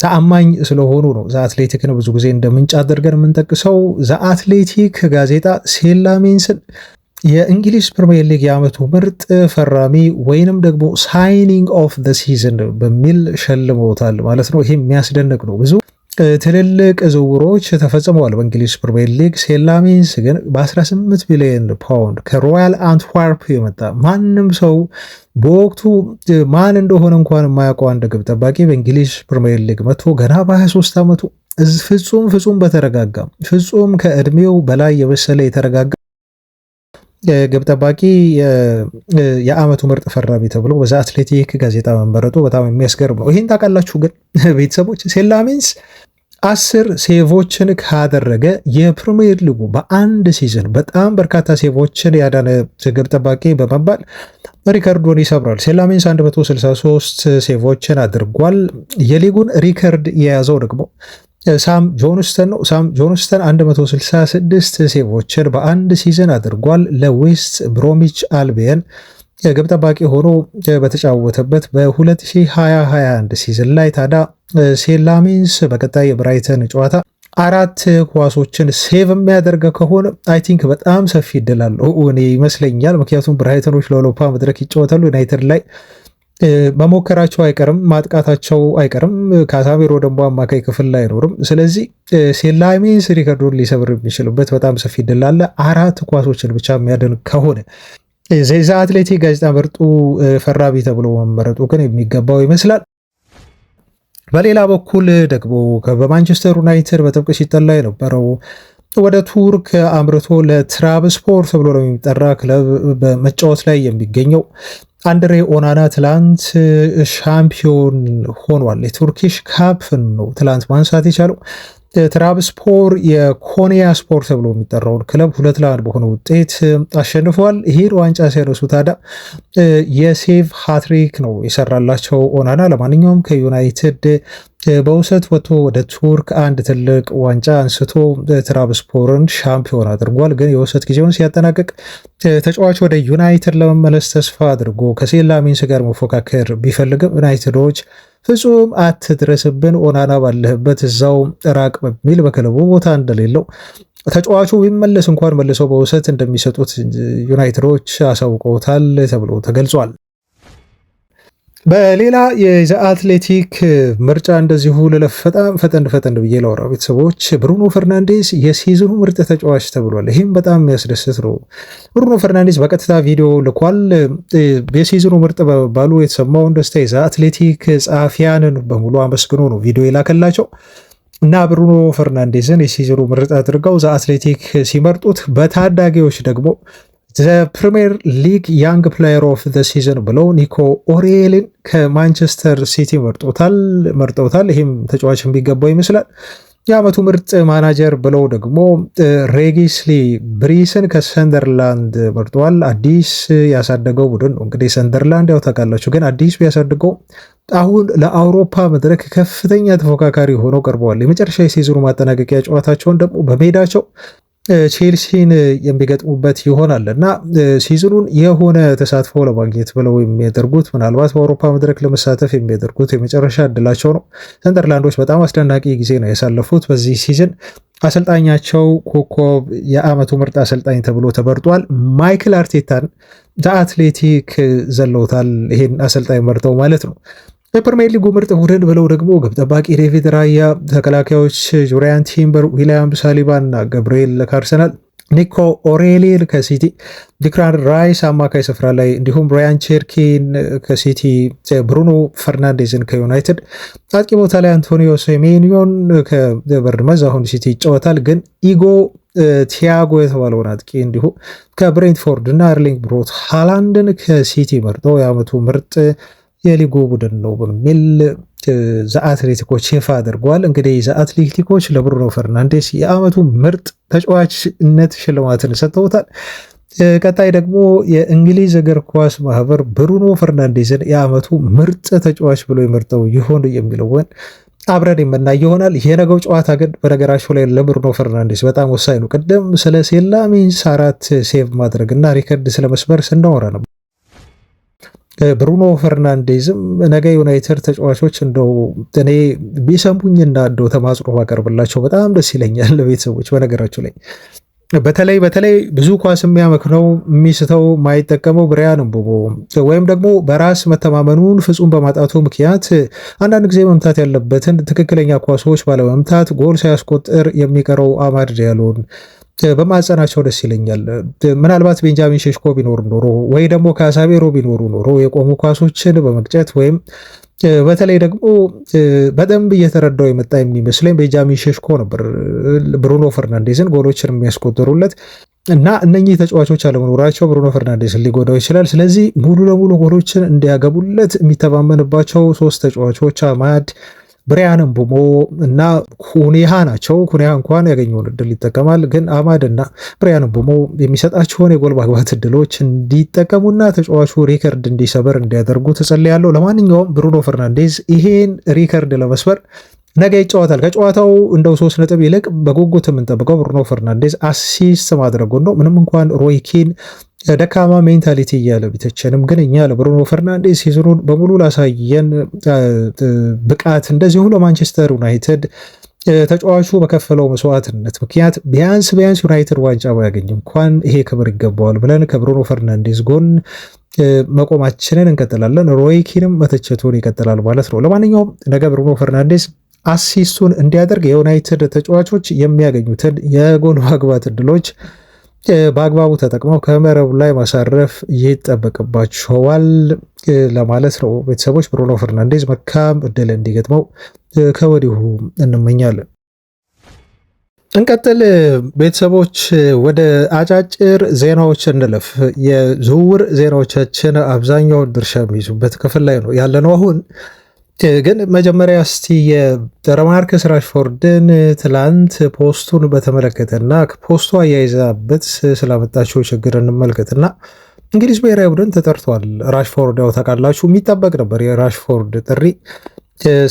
ተአማኝ ስለሆኑ ነው ዘ አትሌቲክን ብዙ ጊዜ እንደ ምንጭ አድርገን የምንጠቅሰው። ዘ አትሌቲክ ጋዜጣ ሴል ላሜንስን የእንግሊዝ ፕሪሚየር ሊግ የዓመቱ ምርጥ ፈራሚ ወይንም ደግሞ ሳይኒንግ ኦፍ ዘ ሲዝን በሚል ሸልመውታል ማለት ነው። ይሄ የሚያስደንቅ ነው። ብዙ ትልልቅ ዝውውሮች ተፈጽመዋል በእንግሊዝ ፕሪሚየር ሊግ። ሴል ላሜንስ ግን በ18 ሚሊዮን ፓውንድ ከሮያል አንትዋርፕ የመጣ ማንም ሰው በወቅቱ ማን እንደሆነ እንኳን የማያውቀው አንድ ግብ ጠባቂ በእንግሊዝ ፕሪሚየር ሊግ መጥቶ ገና በ23 ዓመቱ ፍጹም በተረጋጋ ፍጹም ከእድሜው በላይ የበሰለ የተረጋጋ ግብ ጠባቂ የዓመቱ ምርጥ ፈራሚ ተብሎ በዛ አትሌቲክ ጋዜጣ መመረጡ በጣም የሚያስገርም ነው። ይህን ታውቃላችሁ ግን ቤተሰቦች ሴል ላሜንስ 10 ሴቮችን ካደረገ የፕሪሚየር ሊጉ በአንድ ሲዝን በጣም በርካታ ሴቮችን ያዳነ ግብ ጠባቂ በመባል ሪከርዱን ይሰብራል። ሴል ላሜንስ 163 ሴቮችን አድርጓል። የሊጉን ሪከርድ የያዘው ደግሞ ሳም ጆንስተን ነው። ሳም ጆንስተን 166 ሴቮችን በአንድ ሲዝን አድርጓል። ለዌስት ብሮሚች አልቢየን ግብ ጠባቂ ሆኖ በተጫወተበት በ2021 ሲዝን ላይ ታዲያ ሴል ላሜንስ በቀጣይ የብራይተን ጨዋታ 4 ኳሶችን ሴቭ የሚያደርገ ከሆነ አይ ቲንክ በጣም ሰፊ እድል አለው እኔ ይመስለኛል። ምክንያቱም ብራይተኖች ለአውሮፓ መድረክ ይጫወታሉ። ዩናይትድ ላይ መሞከራቸው አይቀርም፣ ማጥቃታቸው አይቀርም። ካሳሜሮ ደግሞ አማካይ ክፍል ላይ አይኖርም። ስለዚህ ሴል ላሜንስ ሪከርዱን ሊሰብር የሚችልበት በጣም ሰፊ እድል አለ 4 ኳሶችን ብቻ የሚያደርግ ከሆነ። ዘ አትሌቲክ ጋዜጣ ምርጡ ፈራሚ ተብሎ መመረጡ ግን የሚገባው ይመስላል። በሌላ በኩል ደግሞ በማንቸስተር ዩናይትድ በጥብቅ ሲጠላ የነበረው ወደ ቱርክ አምርቶ ለትራብስፖር ተብሎ ነው የሚጠራ ክለብ በመጫወት ላይ የሚገኘው አንድሬ ኦናና ትላንት ሻምፒዮን ሆኗል። የቱርኪሽ ካፕን ነው ትላንት ማንሳት የቻለው። ትራብስፖር የኮንያ ስፖርት ተብሎ የሚጠራውን ክለብ 2-1 በሆነ ውጤት አሸንፈዋል። ይሄን ዋንጫ ሲያነሱ ታዲያ የሴቭ ሃትሪክ ነው የሰራላቸው ኦናና። ለማንኛውም ከዩናይትድ በውሰት ወጥቶ ወደ ቱርክ አንድ ትልቅ ዋንጫ አንስቶ ትራብስፖርን ሻምፒዮን አድርጓል። ግን የውሰት ጊዜውን ሲያጠናቅቅ ተጫዋች ወደ ዩናይትድ ለመመለስ ተስፋ አድርጎ ከሴላሚንስ ጋር መፎካከር ቢፈልግም ዩናይትዶች ፍጹም አትድረስብን፣ ኦናና ባለህበት እዛው ራቅ በሚል በክለቡ ቦታ እንደሌለው ተጫዋቹ ቢመለስ እንኳን መልሰው በውሰት እንደሚሰጡት ዩናይትዶች አሳውቀውታል ተብሎ ተገልጿል። በሌላ የዘ አትሌቲክ ምርጫ እንደዚሁ ልለፍ ፈጠን ብዬ ላውራ ቤተሰቦች። ብሩኖ ፈርናንዴዝ የሲዝኑ ምርጥ ተጫዋች ተብሏል። ይህም በጣም የሚያስደስት ነው። ብሩኖ ፈርናንዴዝ በቀጥታ ቪዲዮ ልኳል። የሲዝኑ ምርጥ በባሉ የተሰማውን ደስታ የዘ አትሌቲክ ጸሐፊያንን በሙሉ አመስግኖ ነው ቪዲዮ የላከላቸው እና ብሩኖ ፈርናንዴዝን የሲዝኑ ምርጥ አድርገው ዘ አትሌቲክ ሲመርጡት በታዳጊዎች ደግሞ ፕሪሚየር ሊግ ያንግ ፕሌየር ኦፍ ዘ ሲዝን ብለው ኒኮ ኦሪየልን ከማንቸስተር ሲቲ መርጠውታል። ይህም ተጫዋች የሚገባው ይመስላል። የዓመቱ ምርጥ ማናጀር ብለው ደግሞ ሬጊስሊ ብሪስን ከሰንደርላንድ መርጠዋል። አዲስ ያሳደገው ቡድን ነው እንግዲህ ሰንደርላንድ ያው ታውቃላችሁ፣ ግን አዲስ ቢያሳድገው አሁን ለአውሮፓ መድረክ ከፍተኛ ተፎካካሪ ሆነው ቀርበዋል። የመጨረሻ የሲዝኑ ማጠናቀቂያ ጨዋታቸውን ደግሞ በሜዳቸው ቼልሲን የሚገጥሙበት ይሆናል እና ሲዝኑን የሆነ ተሳትፎ ለማግኘት ብለው የሚያደርጉት ምናልባት በአውሮፓ መድረክ ለመሳተፍ የሚያደርጉት የመጨረሻ እድላቸው ነው። ሰንደርላንዶች በጣም አስደናቂ ጊዜ ነው ያሳለፉት በዚህ ሲዝን። አሰልጣኛቸው ኮከብ የዓመቱ ምርጥ አሰልጣኝ ተብሎ ተመርጧል። ማይክል አርቴታን ዘአትሌቲክ ዘለውታል። ይሄን አሰልጣኝ መርጠው ማለት ነው። የፕሪሚየር ሊጉ ምርጥ ቡድን ብለው ደግሞ ግብ ጠባቂ ዴቪድ ራያ፣ ተከላካዮች ጁሪያን ቲምበር፣ ዊሊያም ሳሊባ እና ገብርኤል ከአርሰናል፣ ኒኮ ኦሬሊን ከሲቲ፣ ዲክላን ራይስ አማካይ ስፍራ ላይ እንዲሁም ብራያን ቼርኪን ከሲቲ፣ ብሩኖ ፈርናንዴዝን ከዩናይትድ፣ አጥቂ ቦታ ላይ አንቶኒዮ ሴሜኒዮን ከበርንመዝ አሁን ሲቲ ይጫወታል፣ ግን ኢጎ ቲያጎ የተባለውን አጥቂ እንዲሁ ከብሬንትፎርድ እና አርሊንግ ብሮት ሃላንድን ከሲቲ መርጠው የዓመቱ ምርጥ የሊጉ ቡድን ነው በሚል ዘአትሌቲኮች ይፋ አድርገዋል። እንግዲህ ዘአትሌቲኮች ለብሩኖ ፈርናንዴስ የዓመቱ ምርጥ ተጫዋችነት ሽልማትን ሰጥተውታል። ቀጣይ ደግሞ የእንግሊዝ እግር ኳስ ማህበር ብሩኖ ፈርናንዴስን የዓመቱ ምርጥ ተጫዋች ብሎ የመርጠው ይሆን የሚለውን አብረን የምናይ ይሆናል። የነገው ጨዋታ ግን በነገራቸው ላይ ለብሩኖ ፈርናንዴስ በጣም ወሳኝ ነው። ቅድም ስለ ሴላሚንስ 4 ሴቭ ማድረግ እና ሪከርድ ስለመስበር ስናወራ ነው። ብሩኖ ፈርናንዴዝም ነገ ዩናይትድ ተጫዋቾች እንደው እኔ ቢሰሙኝና እንደው ተማጽኖ ባቀርብላቸው በጣም ደስ ይለኛል። ቤተሰቦች በነገራቸው ላይ በተለይ ብዙ ኳስ የሚያመክነው የሚስተው ማይጠቀመው ብሪያን ምቡሞ ወይም ደግሞ በራስ መተማመኑን ፍጹም በማጣቱ ምክንያት አንዳንድ ጊዜ መምታት ያለበትን ትክክለኛ ኳሶች ባለመምታት ጎል ሳያስቆጥር የሚቀረው አማድ ዲያሎን በማጸናቸው ደስ ይለኛል። ምናልባት ቤንጃሚን ሼሽኮ ቢኖር ኖሮ ወይ ደግሞ ካሳቤሮ ቢኖሩ ኖሮ የቆሙ ኳሶችን በመግጨት ወይም በተለይ ደግሞ በደንብ እየተረዳው የመጣ የሚመስለኝ ቤንጃሚን ሼሽኮ ነበር ብሩኖ ፈርናንዴዝን ጎሎችን የሚያስቆጥሩለት እና እነኚህ ተጫዋቾች አለመኖራቸው ብሩኖ ፈርናንዴዝን ሊጎዳው ይችላል። ስለዚህ ሙሉ ለሙሉ ጎሎችን እንዲያገቡለት የሚተማመንባቸው 3 ተጫዋቾች አማድ፣ ብሪያን ምቡሞ እና ኩኒሃ ናቸው። ኩኒሃ እንኳን ያገኘውን እድል ይጠቀማል፣ ግን አማድ እና ብሪያን ምቡሞ የሚሰጣቸውን የጎል ማግባት እድሎች እንዲጠቀሙና ተጫዋቹ ሪከርድ እንዲሰበር እንዲያደርጉ ተጸልያለሁ። ለማንኛውም ብሩኖ ፈርናንዴዝ ይሄን ሪከርድ ለመስበር ነገ ይጫወታል። ከጨዋታው እንደው 3 ነጥብ ይልቅ በጉጉት የምንጠብቀው ብሩኖ ፈርናንዴዝ አሲስት ማድረጉን ነው። ምንም እንኳን ሮይ ኪን ደካማ ሜንታሊቲ እያለ ቢተቸንም ግን እኛ ለብሩኖ ፈርናንዴዝ ሲዝኑን በሙሉ ላሳየን ብቃት እንደዚሁ ለማንቸስተር ዩናይትድ ተጫዋቹ በከፈለው መስዋዕትነት ምክንያት ቢያንስ ዩናይትድ ዋንጫ ባያገኝ እንኳን ይሄ ክብር ይገባዋል ብለን ከብሩኖ ፈርናንዴዝ ጎን መቆማችንን እንቀጥላለን። ሮይ ኪንም መተቸቱን ይቀጥላል ማለት ነው። ለማንኛውም ነገ ብሩኖ ፈርናንዴዝ አሲስቱን እንዲያደርግ የዩናይትድ ተጫዋቾች የሚያገኙትን የጎል ማግባት እድሎች በአግባቡ ተጠቅመው ከመረቡ ላይ ማሳረፍ ይጠበቅባቸዋል ለማለት ነው። ቤተሰቦች ብሩኖ ፈርናንዴዝ መልካም እድል እንዲገጥመው ከወዲሁ እንመኛለን። እንቀጥል ቤተሰቦች፣ ወደ አጫጭር ዜናዎች እንለፍ። የዝውውር ዜናዎቻችን አብዛኛውን ድርሻ የሚይዙበት ክፍል ላይ ነው ያለነው አሁን። ግን መጀመሪያ እስቲ የማርከስ ራሽፎርድን ትላንት ፖስቱን በተመለከተና ፖስቱ አያይዛበት ስላመጣቸው ችግር እንመልከትና እንግሊዝ ብሔራዊ ቡድን ተጠርቷል። ራሽፎርድ ያው ታውቃላችሁ የሚጠበቅ ነበር የራሽፎርድ ጥሪ።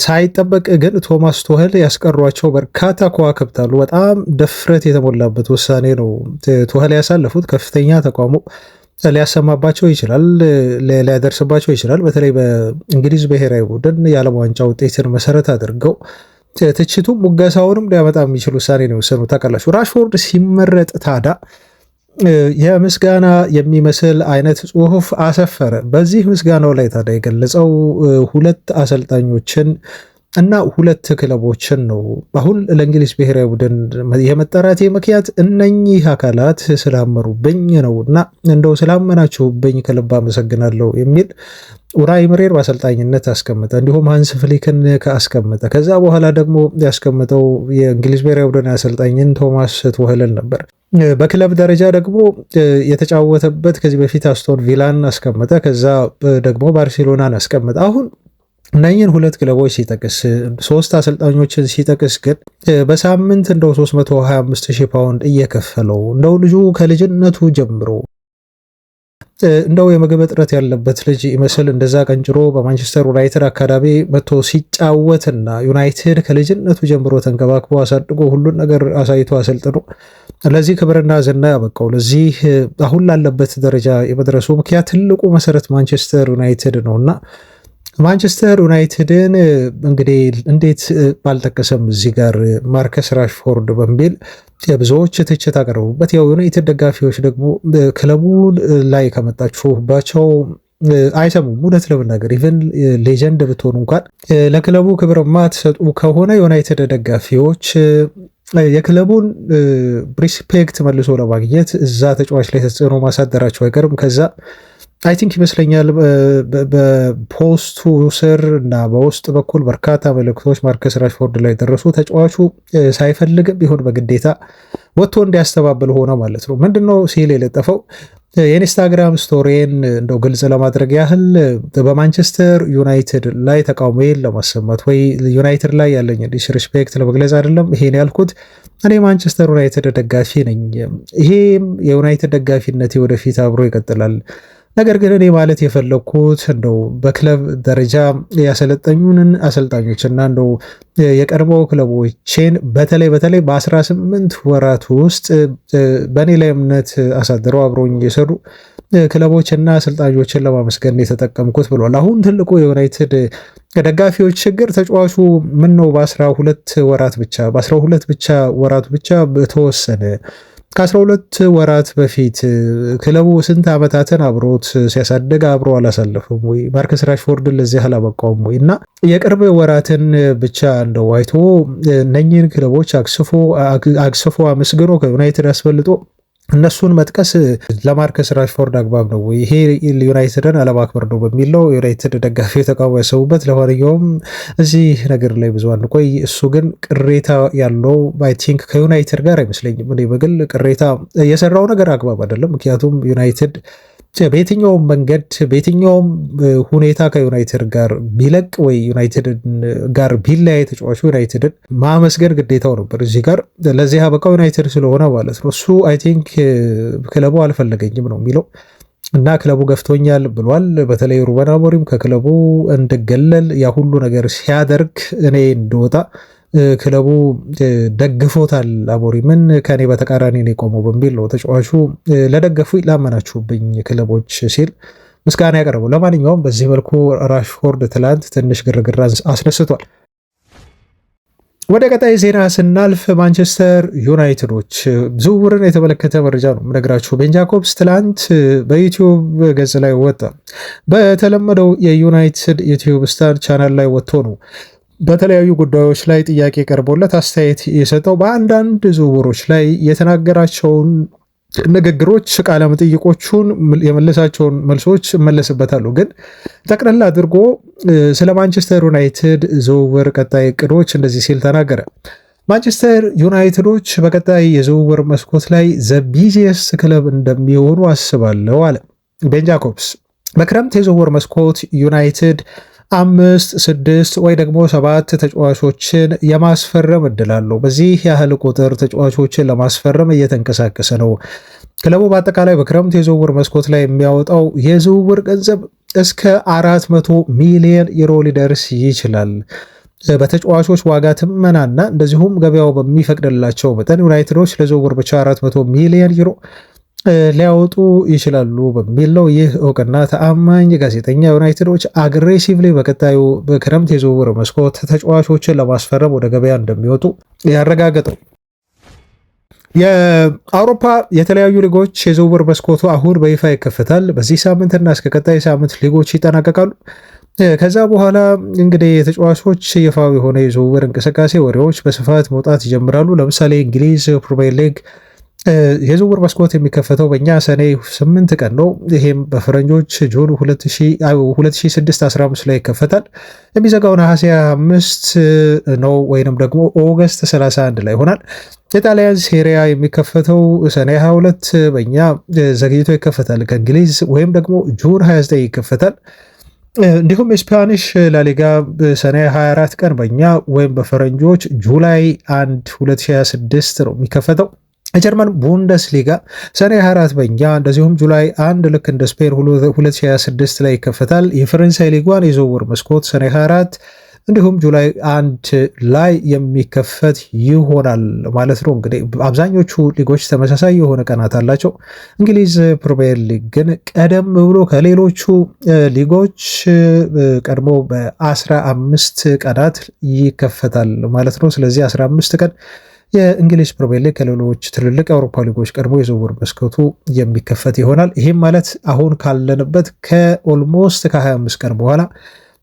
ሳይጠበቅ ግን ቶማስ ቱኸል ያስቀሯቸው በርካታ ከዋክብት አሉ። በጣም ድፍረት የተሞላበት ውሳኔ ነው ቱኸል ያሳለፉት። ከፍተኛ ተቃውሞ ሊያሰማባቸው ይችላል፣ ሊያደርስባቸው ይችላል። በተለይ በእንግሊዝ ብሔራዊ ቡድን የዓለም ዋንጫ ውጤትን መሰረት አድርገው ትችቱ ሙገሳውንም ሊያመጣ የሚችል ውሳኔ ነው የወሰኑ። ታውቃላችሁ ራሽፎርድ ሲመረጥ ታዳ የምስጋና የሚመስል አይነት ጽሁፍ አሰፈረ። በዚህ ምስጋናው ላይ ታዲያ የገለጸው ሁለት አሰልጣኞችን እና ሁለት ክለቦችን ነው። አሁን ለእንግሊዝ ብሔራዊ ቡድን የመጠራቴ ምክንያት እነኚህ አካላት ስላመሩብኝ ነው እና እንደው ስላመናችሁብኝ ከልብ አመሰግናለሁ የሚል ኡናይ ኤምሬን በአሰልጣኝነት አስቀመጠ። እንዲሁም ሃንስ ፍሊክን አስቀመጠ። ከዛ በኋላ ደግሞ ያስቀመጠው የእንግሊዝ ብሔራዊ ቡድን አሰልጣኝን ቶማስ ቱኸልን ነበር። በክለብ ደረጃ ደግሞ የተጫወተበት ከዚህ በፊት አስቶን ቪላን አስቀመጠ። ከዛ ደግሞ ባርሴሎናን አስቀመጠ። አሁን እነኝን ሁለት ክለቦች ሲጠቅስ ሶስት አሰልጣኞችን ሲጠቅስ ግን በሳምንት እንደው 325,000 ፓውንድ እየከፈለው እንደው ልጁ ከልጅነቱ ጀምሮ እንደው የምግብ እጥረት ያለበት ልጅ ይመስል እንደዛ ቀንጭሮ በማንቸስተር ዩናይትድ አካዳሚ መጥቶ ሲጫወትና ዩናይትድ ከልጅነቱ ጀምሮ ተንከባክቦ አሳድጎ ሁሉን ነገር አሳይቶ አሰልጥኖ ለዚህ ክብርና ዝና ያበቃው ለዚህ አሁን ላለበት ደረጃ የመድረሱ ምክንያት ትልቁ መሰረት ማንቸስተር ዩናይትድ ነውና ማንቸስተር ዩናይትድን እንግዲህ እንዴት ባልጠቀሰም እዚህ ጋር ማርከስ ራሽፎርድ በሚል ብዙዎች ትችት አቀረቡበት። ያው ዩናይትድ ደጋፊዎች ደግሞ ክለቡ ላይ ከመጣችሁባቸው አይሰሙም። እውነት ለመናገር ኢቨን ሌጀንድ ብትሆኑ እንኳን ለክለቡ ክብር ማትሰጡ ከሆነ ዩናይትድ ደጋፊዎች የክለቡን ሪስፔክት መልሶ ለማግኘት እዛ ተጫዋች ላይ ተጽዕኖ ማሳደራቸው አይቀርም። ከዛ አይ ቲንክ ይመስለኛል በፖስቱ ስር እና በውስጥ በኩል በርካታ መልእክቶች ማርከስ ራሽፎርድ ላይ ደረሱ። ተጫዋቹ ሳይፈልግም ቢሆን በግዴታ ወጥቶ እንዲያስተባብል ሆነ ማለት ነው። ምንድነው ሲል የለጠፈው የኢንስታግራም ስቶሪን እንደው ግልጽ ለማድረግ ያህል በማንቸስተር ዩናይትድ ላይ ተቃውሞዬን ለማሰማት ወይ ዩናይትድ ላይ ያለኝ ዲስሪስፔክት ለመግለጽ አይደለም ይሄን ያልኩት። እኔ ማንቸስተር ዩናይትድ ደጋፊ ነኝ። ይሄም የዩናይትድ ደጋፊነቴ ወደፊት አብሮ ይቀጥላል። ነገር ግን እኔ ማለት የፈለግኩት እንደው በክለብ ደረጃ ያሰለጠኙንን አሰልጣኞችና እንደው የቀድሞ ክለቦችን በተለይ በ18 ወራት ውስጥ በእኔ ላይ እምነት አሳድረው አብሮኝ የሰሩ ክለቦችና አሰልጣኞችን ለማመስገን የተጠቀምኩት ብሏል። አሁን ትልቁ የዩናይትድ ደጋፊዎች ችግር ተጫዋቹ ምን ነው በ12 ወራት ብቻ በተወሰነ ከ12 ወራት በፊት ክለቡ ስንት ዓመታትን አብሮት ሲያሳድግ አብሮ አላሳለፈም ወይ? ማርከስ ራሽፎርድን ለዚህ አላበቃውም ወይ? እና የቅርብ ወራትን ብቻ እንደው አይቶ እነኚህን ክለቦች አግስፎ አመስግኖ ከዩናይትድ አስበልጦ እነሱን መጥቀስ ለማርከስ ራሽፎርድ አግባብ ነው ወይ? ይሄ ዩናይትድን አለማክበር ነው በሚል ነው ዩናይትድ ደጋፊ ተቃውሞ ያሰቡበት። ለማንኛውም እዚህ ነገር ላይ ብዙ አንቆይ። እሱ ግን ቅሬታ ያለው አይ ቲንክ ከዩናይትድ ጋር አይመስለኝም። እኔ በግል ቅሬታ የሰራው ነገር አግባብ አይደለም። ምክንያቱም ዩናይትድ በየትኛውም መንገድ በየትኛውም ሁኔታ ከዩናይትድ ጋር ቢለቅ ወይ ዩናይትድ ጋር ቢለያይ ተጫዋቹ ዩናይትድን ማመስገን ግዴታው ነበር። እዚህ ጋር ለዚህ አበቃው ዩናይትድ ስለሆነ ማለት ነው። እሱ አይ ቲንክ ክለቡ አልፈለገኝም ነው የሚለው እና ክለቡ ገፍቶኛል ብሏል። በተለይ ሩበን አሞሪም ከክለቡ እንድገለል ያ ሁሉ ነገር ሲያደርግ እኔ እንደወጣ ክለቡ ደግፎታል። አሞሪምን ከኔ በተቃራኒ ነው የቆመው በሚል ነው ተጫዋቹ ለደገፉ ላመናችሁብኝ ክለቦች ሲል ምስጋና ያቀረበው። ለማንኛውም በዚህ መልኩ ራሽፎርድ ትላንት ትንሽ ግርግር አስነስቷል። ወደ ቀጣይ ዜና ስናልፍ ማንቸስተር ዩናይትዶች ዝውውርን የተመለከተ መረጃ ነው የምነግራችሁ። ቤን ጃኮብስ ትላንት በዩቲዩብ ገጽ ላይ ወጣ። በተለመደው የዩናይትድ ዩቲዩብ ስታር ቻናል ላይ ወጥቶ ነው በተለያዩ ጉዳዮች ላይ ጥያቄ ቀርቦለት አስተያየት የሰጠው። በአንዳንድ ዝውውሮች ላይ የተናገራቸውን ንግግሮች፣ ቃለ መጠይቆቹን የመለሳቸውን መልሶች እመለስበታለሁ። ግን ጠቅለል አድርጎ ስለ ማንቸስተር ዩናይትድ ዝውውር ቀጣይ እቅዶች እንደዚህ ሲል ተናገረ። ማንቸስተር ዩናይትዶች በቀጣይ የዝውውር መስኮት ላይ ዘ ቢዚየስት ክለብ እንደሚሆኑ አስባለሁ አለ ቤን ጃኮብስ። በክረምት የዝውውር መስኮት ዩናይትድ 5፣ 6 ወይ ደግሞ 7 ተጫዋቾችን የማስፈረም እድል አለው። በዚህ ያህል ቁጥር ተጫዋቾችን ለማስፈረም እየተንቀሳቀሰ ነው። ክለቡ በአጠቃላይ በክረምት የዝውውር መስኮት ላይ የሚያወጣው የዝውውር ገንዘብ እስከ 400 ሚሊዮን ዩሮ ሊደርስ ይችላል። በተጫዋቾች ዋጋ ትመናና እንደዚሁም ገበያው በሚፈቅድላቸው መጠን ዩናይትዶች ለዝውውር ብቻ 400 ሚሊዮን ዩሮ ሊያወጡ ይችላሉ በሚል ነው። ይህ እውቅና ተአማኝ ጋዜጠኛ ዩናይትዶች አግሬሲቭሊ በቀጣዩ በክረምት የዝውውር መስኮት ተጫዋቾችን ለማስፈረም ወደ ገበያ እንደሚወጡ ያረጋገጠው። የአውሮፓ የተለያዩ ሊጎች የዝውውር መስኮቱ አሁን በይፋ ይከፈታል። በዚህ ሳምንትና እስከ ቀጣይ ሳምንት ሊጎች ይጠናቀቃሉ። ከዛ በኋላ እንግዲህ የተጫዋቾች ይፋዊ የሆነ የዝውውር እንቅስቃሴ ወሬዎች በስፋት መውጣት ይጀምራሉ። ለምሳሌ እንግሊዝ ፕሪሚየር ሊግ የዝውውር መስኮት የሚከፈተው በእኛ ሰኔ 8 ቀን ነው። ይሄም በፈረንጆች ጁን 2006-15 ላይ ይከፈታል። የሚዘጋው ነሐሴ 5 ነው ወይንም ደግሞ ኦገስት 31 ላይ ይሆናል። የጣሊያን ሴሪያ የሚከፈተው ሰኔ 22 በእኛ ዘግይቶ ይከፈታል ከእንግሊዝ ወይም ደግሞ ጁን 29 ይከፈታል። እንዲሁም የስፓኒሽ ላሊጋ ሰኔ 24 ቀን በእኛ ወይም በፈረንጆች ጁላይ 1 2026 ነው የሚከፈተው። የጀርመን ቡንደስሊጋ ሰኔ 24 በእኛ እንደዚሁም ጁላይ 1 ልክ እንደ ስፔን 2026 ላይ ይከፈታል። የፈረንሳይ ሊጓን የዝውውር መስኮት ሰኔ 24 እንዲሁም ጁላይ 1 ላይ የሚከፈት ይሆናል ማለት ነው። እንግዲህ አብዛኞቹ ሊጎች ተመሳሳይ የሆነ ቀናት አላቸው። እንግሊዝ ፕሪሚየር ሊግ ግን ቀደም ብሎ ከሌሎቹ ሊጎች ቀድሞ በ15 ቀናት ይከፈታል ማለት ነው። ስለዚህ 15 ቀን የእንግሊዝ ፕሪሚየር ሊግ ከሌሎች ትልልቅ የአውሮፓ ሊጎች ቀድሞ የዝውውር መስኮቱ የሚከፈት ይሆናል። ይህም ማለት አሁን ካለንበት ከኦልሞስት ከ25 ቀን በኋላ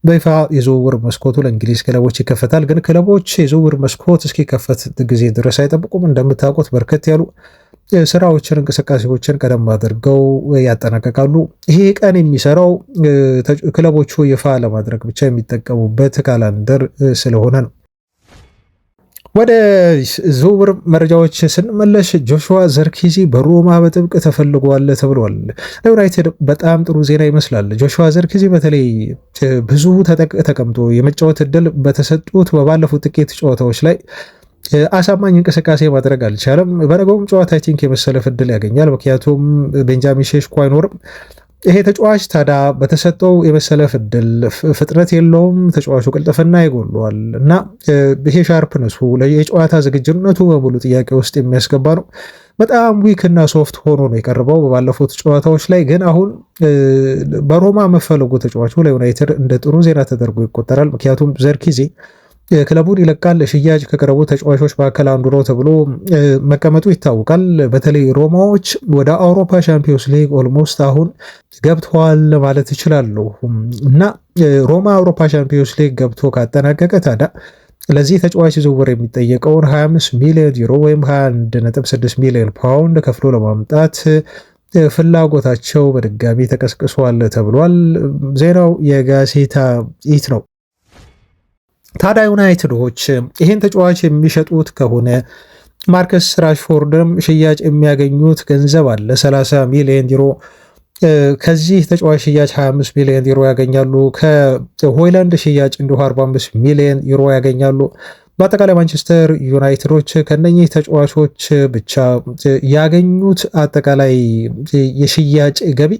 በይፋ የዝውውር መስኮቱ ለእንግሊዝ ክለቦች ይከፈታል። ግን ክለቦች የዝውውር መስኮት እስኪከፈት ጊዜ ድረስ አይጠብቁም። እንደምታውቁት በርከት ያሉ ስራዎችን፣ እንቅስቃሴዎችን ቀደም አድርገው ያጠናቀቃሉ። ይሄ ቀን የሚሰራው ክለቦቹ ይፋ ለማድረግ ብቻ የሚጠቀሙበት ካላንደር ስለሆነ ነው። ወደ ዝውውር መረጃዎች ስንመለስ ጆሹዋ ዘርኪዚ በሮማ በጥብቅ ተፈልጓል ተብሏል። ለዩናይትድ በጣም ጥሩ ዜና ይመስላል። ጆሹዋ ዘርኪዚ በተለይ ብዙ ተቀምጦ የመጫወት እድል በተሰጡት በባለፉት ጥቂት ጨዋታዎች ላይ አሳማኝ እንቅስቃሴ ማድረግ አልቻለም። በነገውም ጨዋታ አይ ቲንክ የመሰለፍ እድል ያገኛል። ምክንያቱም ቤንጃሚን ሼሽኮ አይኖርም። ይሄ ተጫዋች ታዲያ በተሰጠው የመሰለፍ እድል ፍጥነት የለውም። ተጫዋቹ ቅልጥፍና ይጎለዋል እና ይሄ ሻርፕነሱ የጨዋታ ዝግጁነቱ በሙሉ ጥያቄ ውስጥ የሚያስገባ ነው። በጣም ዊክ እና ሶፍት ሆኖ ነው የቀረበው በባለፉት ጨዋታዎች ላይ። ግን አሁን በሮማ መፈለጉ ተጫዋቹ ለዩናይትድ እንደ ጥሩ ዜና ተደርጎ ይቆጠራል። ምክንያቱም ዘርኪዚ ክለቡን ይለቃል፣ ሽያጭ ከቀረቡ ተጫዋቾች መካከል አንዱ ነው ተብሎ መቀመጡ ይታወቃል። በተለይ ሮማዎች ወደ አውሮፓ ሻምፒዮንስ ሊግ ኦልሞስት አሁን ገብተዋል ማለት ይችላሉ እና ሮማ አውሮፓ ሻምፒዮንስ ሊግ ገብቶ ካጠናቀቀ ታዲያ ለዚህ ተጫዋች ዝውውር የሚጠየቀውን 25 ሚሊዮን ዩሮ ወይም 21.6 ሚሊዮን ፓውንድ ከፍሎ ለማምጣት ፍላጎታቸው በድጋሚ ተቀስቅሷል ተብሏል። ዜናው የጋዜታ ኢት ነው። ታዲያ ዩናይትዶች ይህን ተጫዋች የሚሸጡት ከሆነ ማርከስ ራሽፎርድም ሽያጭ የሚያገኙት ገንዘብ አለ 30 ሚሊዮን ዩሮ። ከዚህ ተጫዋች ሽያጭ 25 ሚሊዮን ዩሮ ያገኛሉ። ከሆይላንድ ሽያጭ እንዲሁ 45 ሚሊዮን ዩሮ ያገኛሉ። በአጠቃላይ ማንቸስተር ዩናይትዶች ከነኚህ ተጫዋቾች ብቻ ያገኙት አጠቃላይ የሽያጭ ገቢ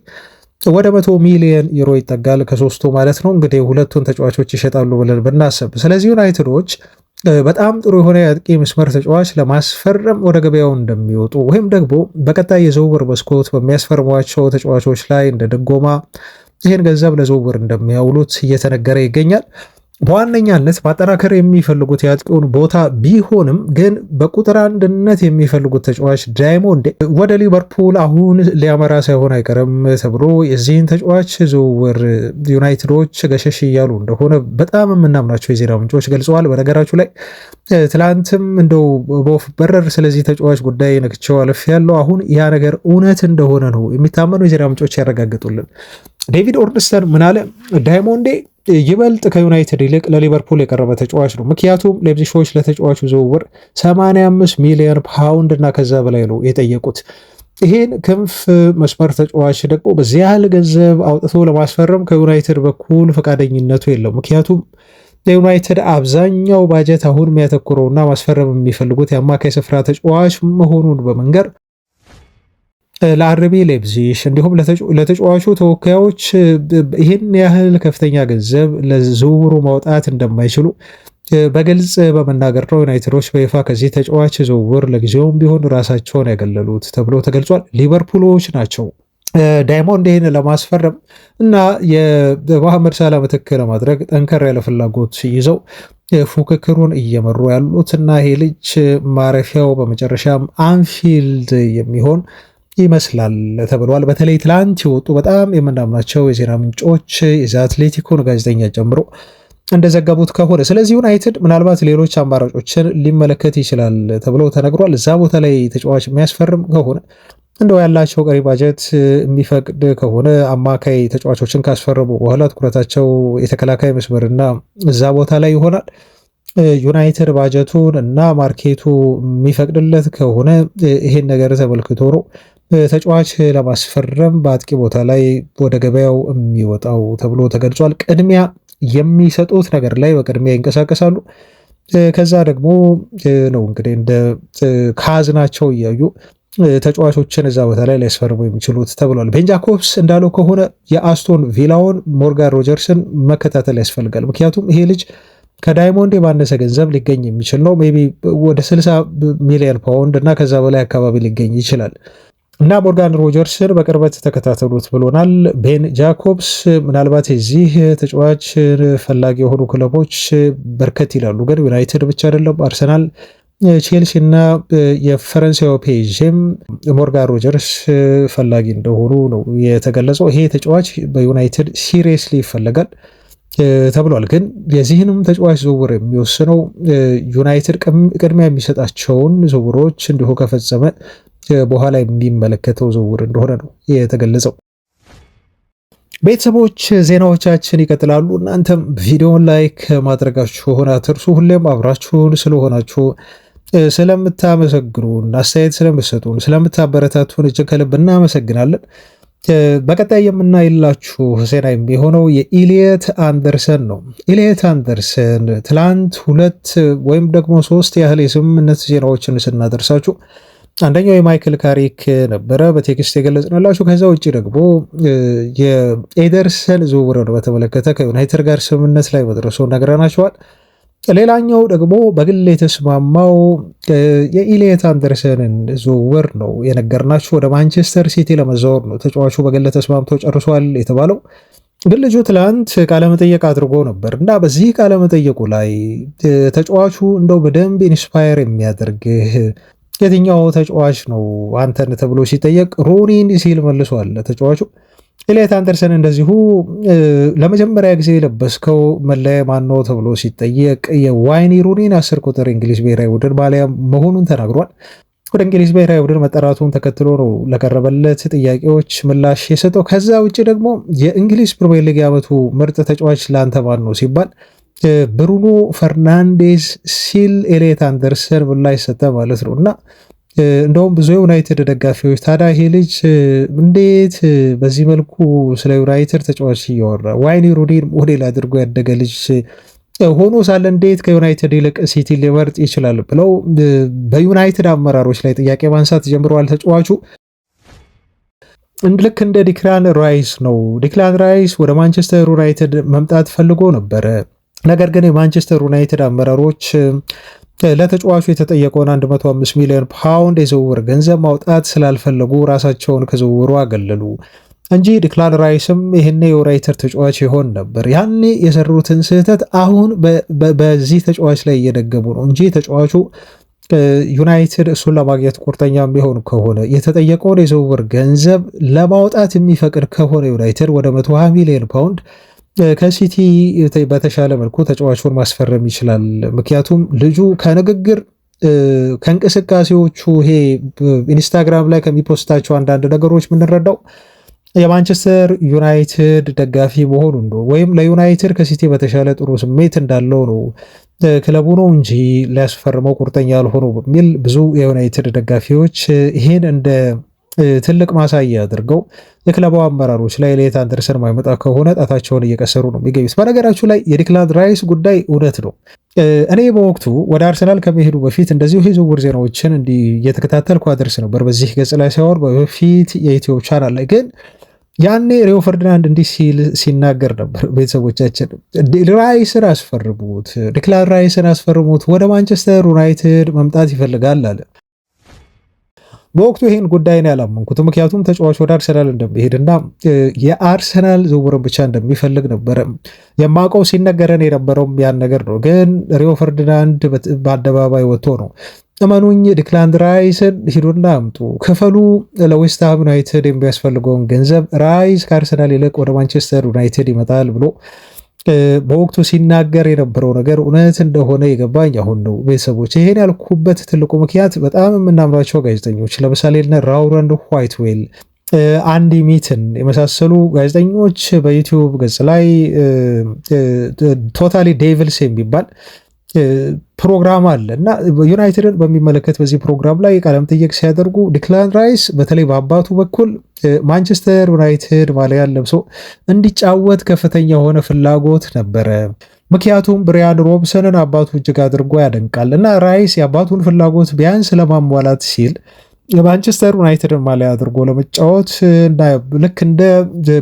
ወደ 100 ሚሊዮን ዩሮ ይጠጋል ከሶስቱ ማለት ነው። እንግዲህ ሁለቱን ተጫዋቾች ይሸጣሉ ብለን ብናስብ፣ ስለዚህ ዩናይትዶች በጣም ጥሩ የሆነ የአጥቂ መስመር ተጫዋች ለማስፈረም ወደ ገበያው እንደሚወጡ ወይም ደግሞ በቀጣይ የዝውውር መስኮት በሚያስፈርሟቸው ተጫዋቾች ላይ እንደ ድጎማ ይህን ገንዘብ ለዝውውር እንደሚያውሉት እየተነገረ ይገኛል። በዋነኛነት ማጠናከር የሚፈልጉት የአጥቂውን ቦታ ቢሆንም ግን በቁጥር አንድነት የሚፈልጉት ተጫዋች ዳይሞንዴ ወደ ሊቨርፑል አሁን ሊያመራ ሳይሆን አይቀርም ተብሎ የዚህን ተጫዋች ዝውውር ዩናይትዶች ገሸሽ እያሉ እንደሆነ በጣም የምናምናቸው የዜና ምንጮች ገልጸዋል። በነገራችሁ ላይ ትላንትም እንደው በወፍ በረር ስለዚህ ተጫዋች ጉዳይ ነክቸው አለፍ ያለው አሁን ያ ነገር እውነት እንደሆነ ነው የሚታመኑ የዜና ምንጮች ያረጋግጡልን። ዴቪድ ኦርንስተን ምን አለ? ዳይሞንዴ ይበልጥ ከዩናይትድ ይልቅ ለሊቨርፑል የቀረበ ተጫዋች ነው። ምክንያቱም ሌፕዚሾች ለተጫዋቹ ዝውውር 85 ሚሊዮን ፓውንድ እና ከዛ በላይ ነው የጠየቁት። ይህን ክንፍ መስመር ተጫዋች ደግሞ በዚህ ያህል ገንዘብ አውጥቶ ለማስፈረም ከዩናይትድ በኩል ፈቃደኝነቱ የለው። ምክንያቱም ለዩናይትድ አብዛኛው ባጀት አሁን የሚያተኩረውና ማስፈረም የሚፈልጉት የአማካይ ስፍራ ተጫዋች መሆኑን በመንገር ለአርቢ ሌፕዚሽ እንዲሁም ለተጫዋቹ ተወካዮች ይህን ያህል ከፍተኛ ገንዘብ ለዝውውሩ ማውጣት እንደማይችሉ በግልጽ በመናገር ነው ዩናይትዶች በይፋ ከዚህ ተጫዋች ዝውውር ለጊዜውም ቢሆን ራሳቸውን ያገለሉት ተብሎ ተገልጿል። ሊቨርፑሎች ናቸው ዳይሞንድ ይህን ለማስፈረም እና የመሐመድ ሳላ ምትክ ለማድረግ ጠንከር ያለ ፍላጎት ይዘው ፉክክሩን እየመሩ ያሉት እና ይሄ ልጅ ማረፊያው በመጨረሻም አንፊልድ የሚሆን ይመስላል ተብሏል። በተለይ ትላንት የወጡ በጣም የምናምናቸው የዜና ምንጮች የዚ አትሌቲኮን ጋዜጠኛ ጨምሮ እንደዘገቡት ከሆነ ስለዚህ ዩናይትድ ምናልባት ሌሎች አማራጮችን ሊመለከት ይችላል ተብሎ ተነግሯል። እዛ ቦታ ላይ ተጫዋች የሚያስፈርም ከሆነ እንደው ያላቸው ቀሪ ባጀት የሚፈቅድ ከሆነ አማካይ ተጫዋቾችን ካስፈረሙ በኋላ ትኩረታቸው የተከላካይ መስመርና እዛ ቦታ ላይ ይሆናል። ዩናይትድ ባጀቱን እና ማርኬቱ የሚፈቅድለት ከሆነ ይሄን ነገር ተመልክቶ ነው ተጫዋች ለማስፈረም በአጥቂ ቦታ ላይ ወደ ገበያው የሚወጣው ተብሎ ተገልጿል። ቅድሚያ የሚሰጡት ነገር ላይ በቅድሚያ ይንቀሳቀሳሉ። ከዛ ደግሞ ነው እንግዲህ እንደ ካዝናቸው እያዩ ተጫዋቾችን እዛ ቦታ ላይ ሊያስፈርሙ የሚችሉት ተብሏል። ቤን ጃኮብስ እንዳለው ከሆነ የአስቶን ቪላውን ሞርጋን ሮጀርስን መከታተል ያስፈልጋል። ምክንያቱም ይሄ ልጅ ከዳይሞንድ ባነሰ ገንዘብ ሊገኝ የሚችል ነው። ሜይ ቢ ወደ 60 ሚሊዮን ፓውንድ እና ከዛ በላይ አካባቢ ሊገኝ ይችላል እና ሞርጋን ሮጀርስን በቅርበት ተከታተሉት ብሎናል። ቤን ጃኮብስ ምናልባት የዚህ ተጫዋች ፈላጊ የሆኑ ክለቦች በርከት ይላሉ፣ ግን ዩናይትድ ብቻ አይደለም፣ አርሰናል፣ ቼልሲ እና የፈረንሳዩ ፔዥም ሞርጋን ሮጀርስ ፈላጊ እንደሆኑ ነው የተገለጸው። ይሄ ተጫዋች በዩናይትድ ሲሪየስሊ ይፈለጋል ተብሏል። ግን የዚህንም ተጫዋች ዝውውር የሚወስነው ዩናይትድ ቅድሚያ የሚሰጣቸውን ዝውውሮች እንዲሁ ከፈጸመ በኋላ የሚመለከተው ዝውውር እንደሆነ ነው የተገለጸው። ቤተሰቦች ዜናዎቻችን ይቀጥላሉ። እናንተም ቪዲዮን ላይክ ማድረጋችሁ ሆነ አትርሱ። ሁሌም አብራችሁን ስለሆናችሁ ስለምታመሰግኑን፣ አስተያየት ስለምትሰጡን፣ ስለምታበረታቱን እጅግ ከልብ እናመሰግናለን። በቀጣይ የምናይላችሁ ዜና የሚሆነው የኢሊየት አንደርሰን ነው። ኢሊየት አንደርሰን ትላንት 2 ወይም ደግሞ 3 ያህል የስምምነት ዜናዎችን ስናደርሳችሁ አንደኛው የማይክል ካሪክ ነበረ በቴክስት የገለጽንላችሁ። ከዛ ውጭ ደግሞ የኤደርሰን ዝውውርን በተመለከተ ከዩናይትድ ጋር ስምምነት ላይ መድረሱ ነግረናችኋል። ሌላኛው ደግሞ በግል የተስማማው የኢሊየት አንደርሰንን ዝውውር ነው የነገርናችሁ። ወደ ማንቸስተር ሲቲ ለመዛወር ነው ተጫዋቹ በግል ተስማምቶ ጨርሷል የተባለው። ግን ልጁ ትላንት ቃለመጠየቅ አድርጎ ነበር እና በዚህ ቃለመጠየቁ ላይ ተጫዋቹ እንደው በደንብ ኢንስፓየር የሚያደርግህ የትኛው ተጫዋች ነው አንተን ተብሎ ሲጠየቅ ሩኒን ሲል መልሷል ተጫዋቹ። ኢሊየት አንደርሰን እንደዚሁ ለመጀመሪያ ጊዜ የለበስከው መለያ ማነው ተብሎ ሲጠየቅ የዋይኒ ሩኒን 10 ቁጥር እንግሊዝ ብሔራዊ ቡድን ማሊያ መሆኑን ተናግሯል። ወደ እንግሊዝ ብሔራዊ ቡድን መጠራቱን ተከትሎ ነው ለቀረበለት ጥያቄዎች ምላሽ የሰጠው። ከዛ ውጭ ደግሞ የእንግሊዝ ፕሪሚየር ሊግ ዓመቱ ምርጥ ተጫዋች ለአንተ ማን ነው ሲባል ብሩኖ ፈርናንዴዝ ሲል ኢሊየት አንደርሰን ምላሽ ሰጠ ማለት ነው። እና እንደውም ብዙ የዩናይትድ ደጋፊዎች ታዲያ ይሄ ልጅ እንዴት በዚህ መልኩ ስለ ዩናይትድ ተጫዋች እያወራ ዋይኒ ሩኒን ሞዴል አድርጎ ያደገ ልጅ ሆኖ ሳለ እንዴት ከዩናይትድ ይልቅ ሲቲ ሊመርጥ ይችላል ብለው በዩናይትድ አመራሮች ላይ ጥያቄ ማንሳት ጀምረዋል። ተጫዋቹ ልክ እንደ ዲክላን ራይስ ነው። ዲክላን ራይስ ወደ ማንቸስተር ዩናይትድ መምጣት ፈልጎ ነበረ። ነገር ግን የማንቸስተር ዩናይትድ አመራሮች ለተጫዋቹ የተጠየቀውን 105 ሚሊዮን ፓውንድ የዝውውር ገንዘብ ማውጣት ስላልፈለጉ ራሳቸውን ከዝውውሩ አገለሉ እንጂ ዲክላን ራይስም ይህኔ የዩናይትድ ተጫዋች ይሆን ነበር። ያኔ የሰሩትን ስህተት አሁን በዚህ ተጫዋች ላይ እየደገሙ ነው እንጂ ተጫዋቹ ዩናይትድ እሱን ለማግኘት ቁርጠኛ የሚሆን ከሆነ የተጠየቀውን የዝውውር ገንዘብ ለማውጣት የሚፈቅድ ከሆነ ዩናይትድ ወደ 120 ሚሊዮን ፓውንድ ከሲቲ በተሻለ መልኩ ተጫዋቹን ማስፈረም ይችላል። ምክንያቱም ልጁ ከንግግር ከእንቅስቃሴዎቹ ይሄ ኢንስታግራም ላይ ከሚፖስታቸው አንዳንድ ነገሮች የምንረዳው የማንቸስተር ዩናይትድ ደጋፊ መሆኑን ነው፣ ወይም ለዩናይትድ ከሲቲ በተሻለ ጥሩ ስሜት እንዳለው ነው ክለቡ ነው እንጂ ሊያስፈርመው ቁርጠኛ ያልሆነው በሚል ብዙ የዩናይትድ ደጋፊዎች ይህን እንደ ትልቅ ማሳያ አድርገው የክለቡ አመራሮች ላይ ኤሊዮት አንደርሰን ማይመጣ ከሆነ ጣታቸውን እየቀሰሩ ነው የሚገኙት። በነገራችሁ ላይ የዲክላን ራይስ ጉዳይ እውነት ነው። እኔ በወቅቱ ወደ አርሰናል ከመሄዱ በፊት እንደዚሁ የዝውውር ዜናዎችን እንዲህ እየተከታተልኩ አደርስ ነበር በዚህ ገጽ ላይ ሳይሆን በፊት የዩቲዩብ ቻናል ላይ ግን ያኔ ሪዮ ፈርዲናንድ እንዲህ ሲል ሲናገር ነበር። ቤተሰቦቻችን ራይስን አስፈርሙት፣ ዲክላን ራይስን አስፈርሙት፣ ወደ ማንቸስተር ዩናይትድ መምጣት ይፈልጋል አለ። በወቅቱ ይህን ጉዳይ ነው ያላመንኩት። ምክንያቱም ተጫዋች ወደ አርሰናል እንደሚሄድና የአርሰናል ዝውውርን ብቻ እንደሚፈልግ ነበረ የማውቀው። ሲነገረን የነበረውም ያን ነገር ነው። ግን ሪዮ ፈርዲናንድ በአደባባይ ወጥቶ ነው እመኑኝ ዲክላን ራይስን ሂዱና አምጡ፣ ክፈሉ ለዌስትሃም ዩናይትድ የሚያስፈልገውን ገንዘብ፣ ራይስ ከአርሰናል ይልቅ ወደ ማንቸስተር ዩናይትድ ይመጣል ብሎ በወቅቱ ሲናገር የነበረው ነገር እውነት እንደሆነ የገባኝ አሁን ነው። ቤተሰቦች ይሄን ያልኩበት ትልቁ ምክንያት በጣም የምናምናቸው ጋዜጠኞች ለምሳሌ ራውረንድ ዋይትዌል፣ አንዲ ሚትን የመሳሰሉ ጋዜጠኞች በዩቲዩብ ገጽ ላይ ቶታሊ ዴቪልስ የሚባል ፕሮግራም አለ እና ዩናይትድን በሚመለከት በዚህ ፕሮግራም ላይ ቃለ መጠይቅ ሲያደርጉ ዲክላን ራይስ በተለይ በአባቱ በኩል ማንቸስተር ዩናይትድ ማሊያን ለብሶ እንዲጫወት ከፍተኛ የሆነ ፍላጎት ነበረ። ምክንያቱም ብሪያን ሮብሰንን አባቱ እጅግ አድርጎ ያደንቃል እና ራይስ የአባቱን ፍላጎት ቢያንስ ለማሟላት ሲል የማንቸስተር ዩናይትድን ማሊያ አድርጎ ለመጫወት ልክ እንደ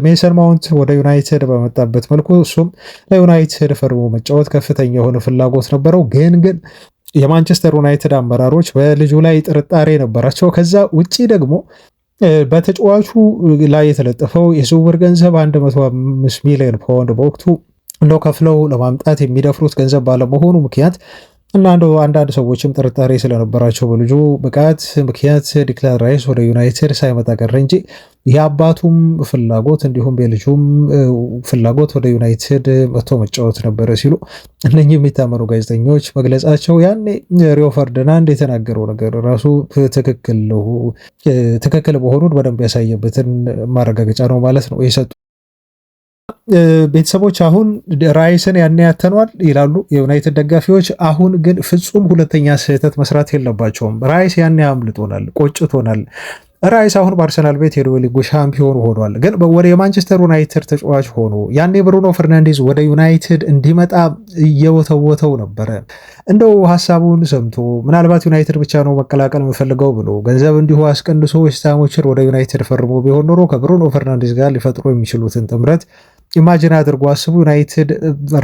ሜሰን ማውንት ወደ ዩናይትድ በመጣበት መልኩ እሱም ለዩናይትድ ፈርሞ መጫወት ከፍተኛ የሆነ ፍላጎት ነበረው። ግን የማንቸስተር ዩናይትድ አመራሮች በልጁ ላይ ጥርጣሬ ነበራቸው። ከዛ ውጪ ደግሞ በተጫዋቹ ላይ የተለጠፈው የዝውውር ገንዘብ 105 ሚሊዮን ፓውንድ በወቅቱ እንደው ከፍለው ለማምጣት የሚደፍሩት ገንዘብ ባለመሆኑ ምክንያት እና አንዳንድ ሰዎችም ጥርጣሬ ስለነበራቸው በልጁ ብቃት ምክንያት ዲክላን ራይስ ወደ ዩናይትድ ሳይመጣ ቀረ እንጂ የአባቱም ፍላጎት እንዲሁም የልጁም ፍላጎት ወደ ዩናይትድ መጥቶ መጫወት ነበረ ሲሉ እነኚህ የሚታመኑ ጋዜጠኞች መግለጻቸው ያኔ ሪዮ ፈርዲናንድ የተናገረው ነገር ራሱ ትክክል መሆኑን በደንብ ያሳየበትን ማረጋገጫ ነው ማለት ነው የሰጡ ቤተሰቦች። አሁን ራይስን ያኔ ያተኗል ይላሉ የዩናይትድ ደጋፊዎች። አሁን ግን ፍጹም ሁለተኛ ስህተት መስራት የለባቸውም። ራይስ ያኔ አምልጦናል፣ ቆጭቶናል። ራይስ አሁን በአርሰናል ቤት የፕሪሚየር ሊጉ ሻምፒዮን ሆኗል። ግን ወደ የማንቸስተር ዩናይትድ ተጫዋች ሆኖ ያኔ ብሩኖ ፈርናንዴዝ ወደ ዩናይትድ እንዲመጣ እየወተወተው ነበረ። እንደው ሀሳቡን ሰምቶ ምናልባት ዩናይትድ ብቻ ነው መቀላቀል የምፈልገው ብሎ ገንዘብ እንዲሁ አስቀንሶ ዌስትሃሞችን ወደ ዩናይትድ ፈርሞ ቢሆን ኖሮ ከብሩኖ ፈርናንዴዝ ጋር ሊፈጥሮ የሚችሉትን ጥምረት ኢማጂን አድርጎ አስቡ። ዩናይትድ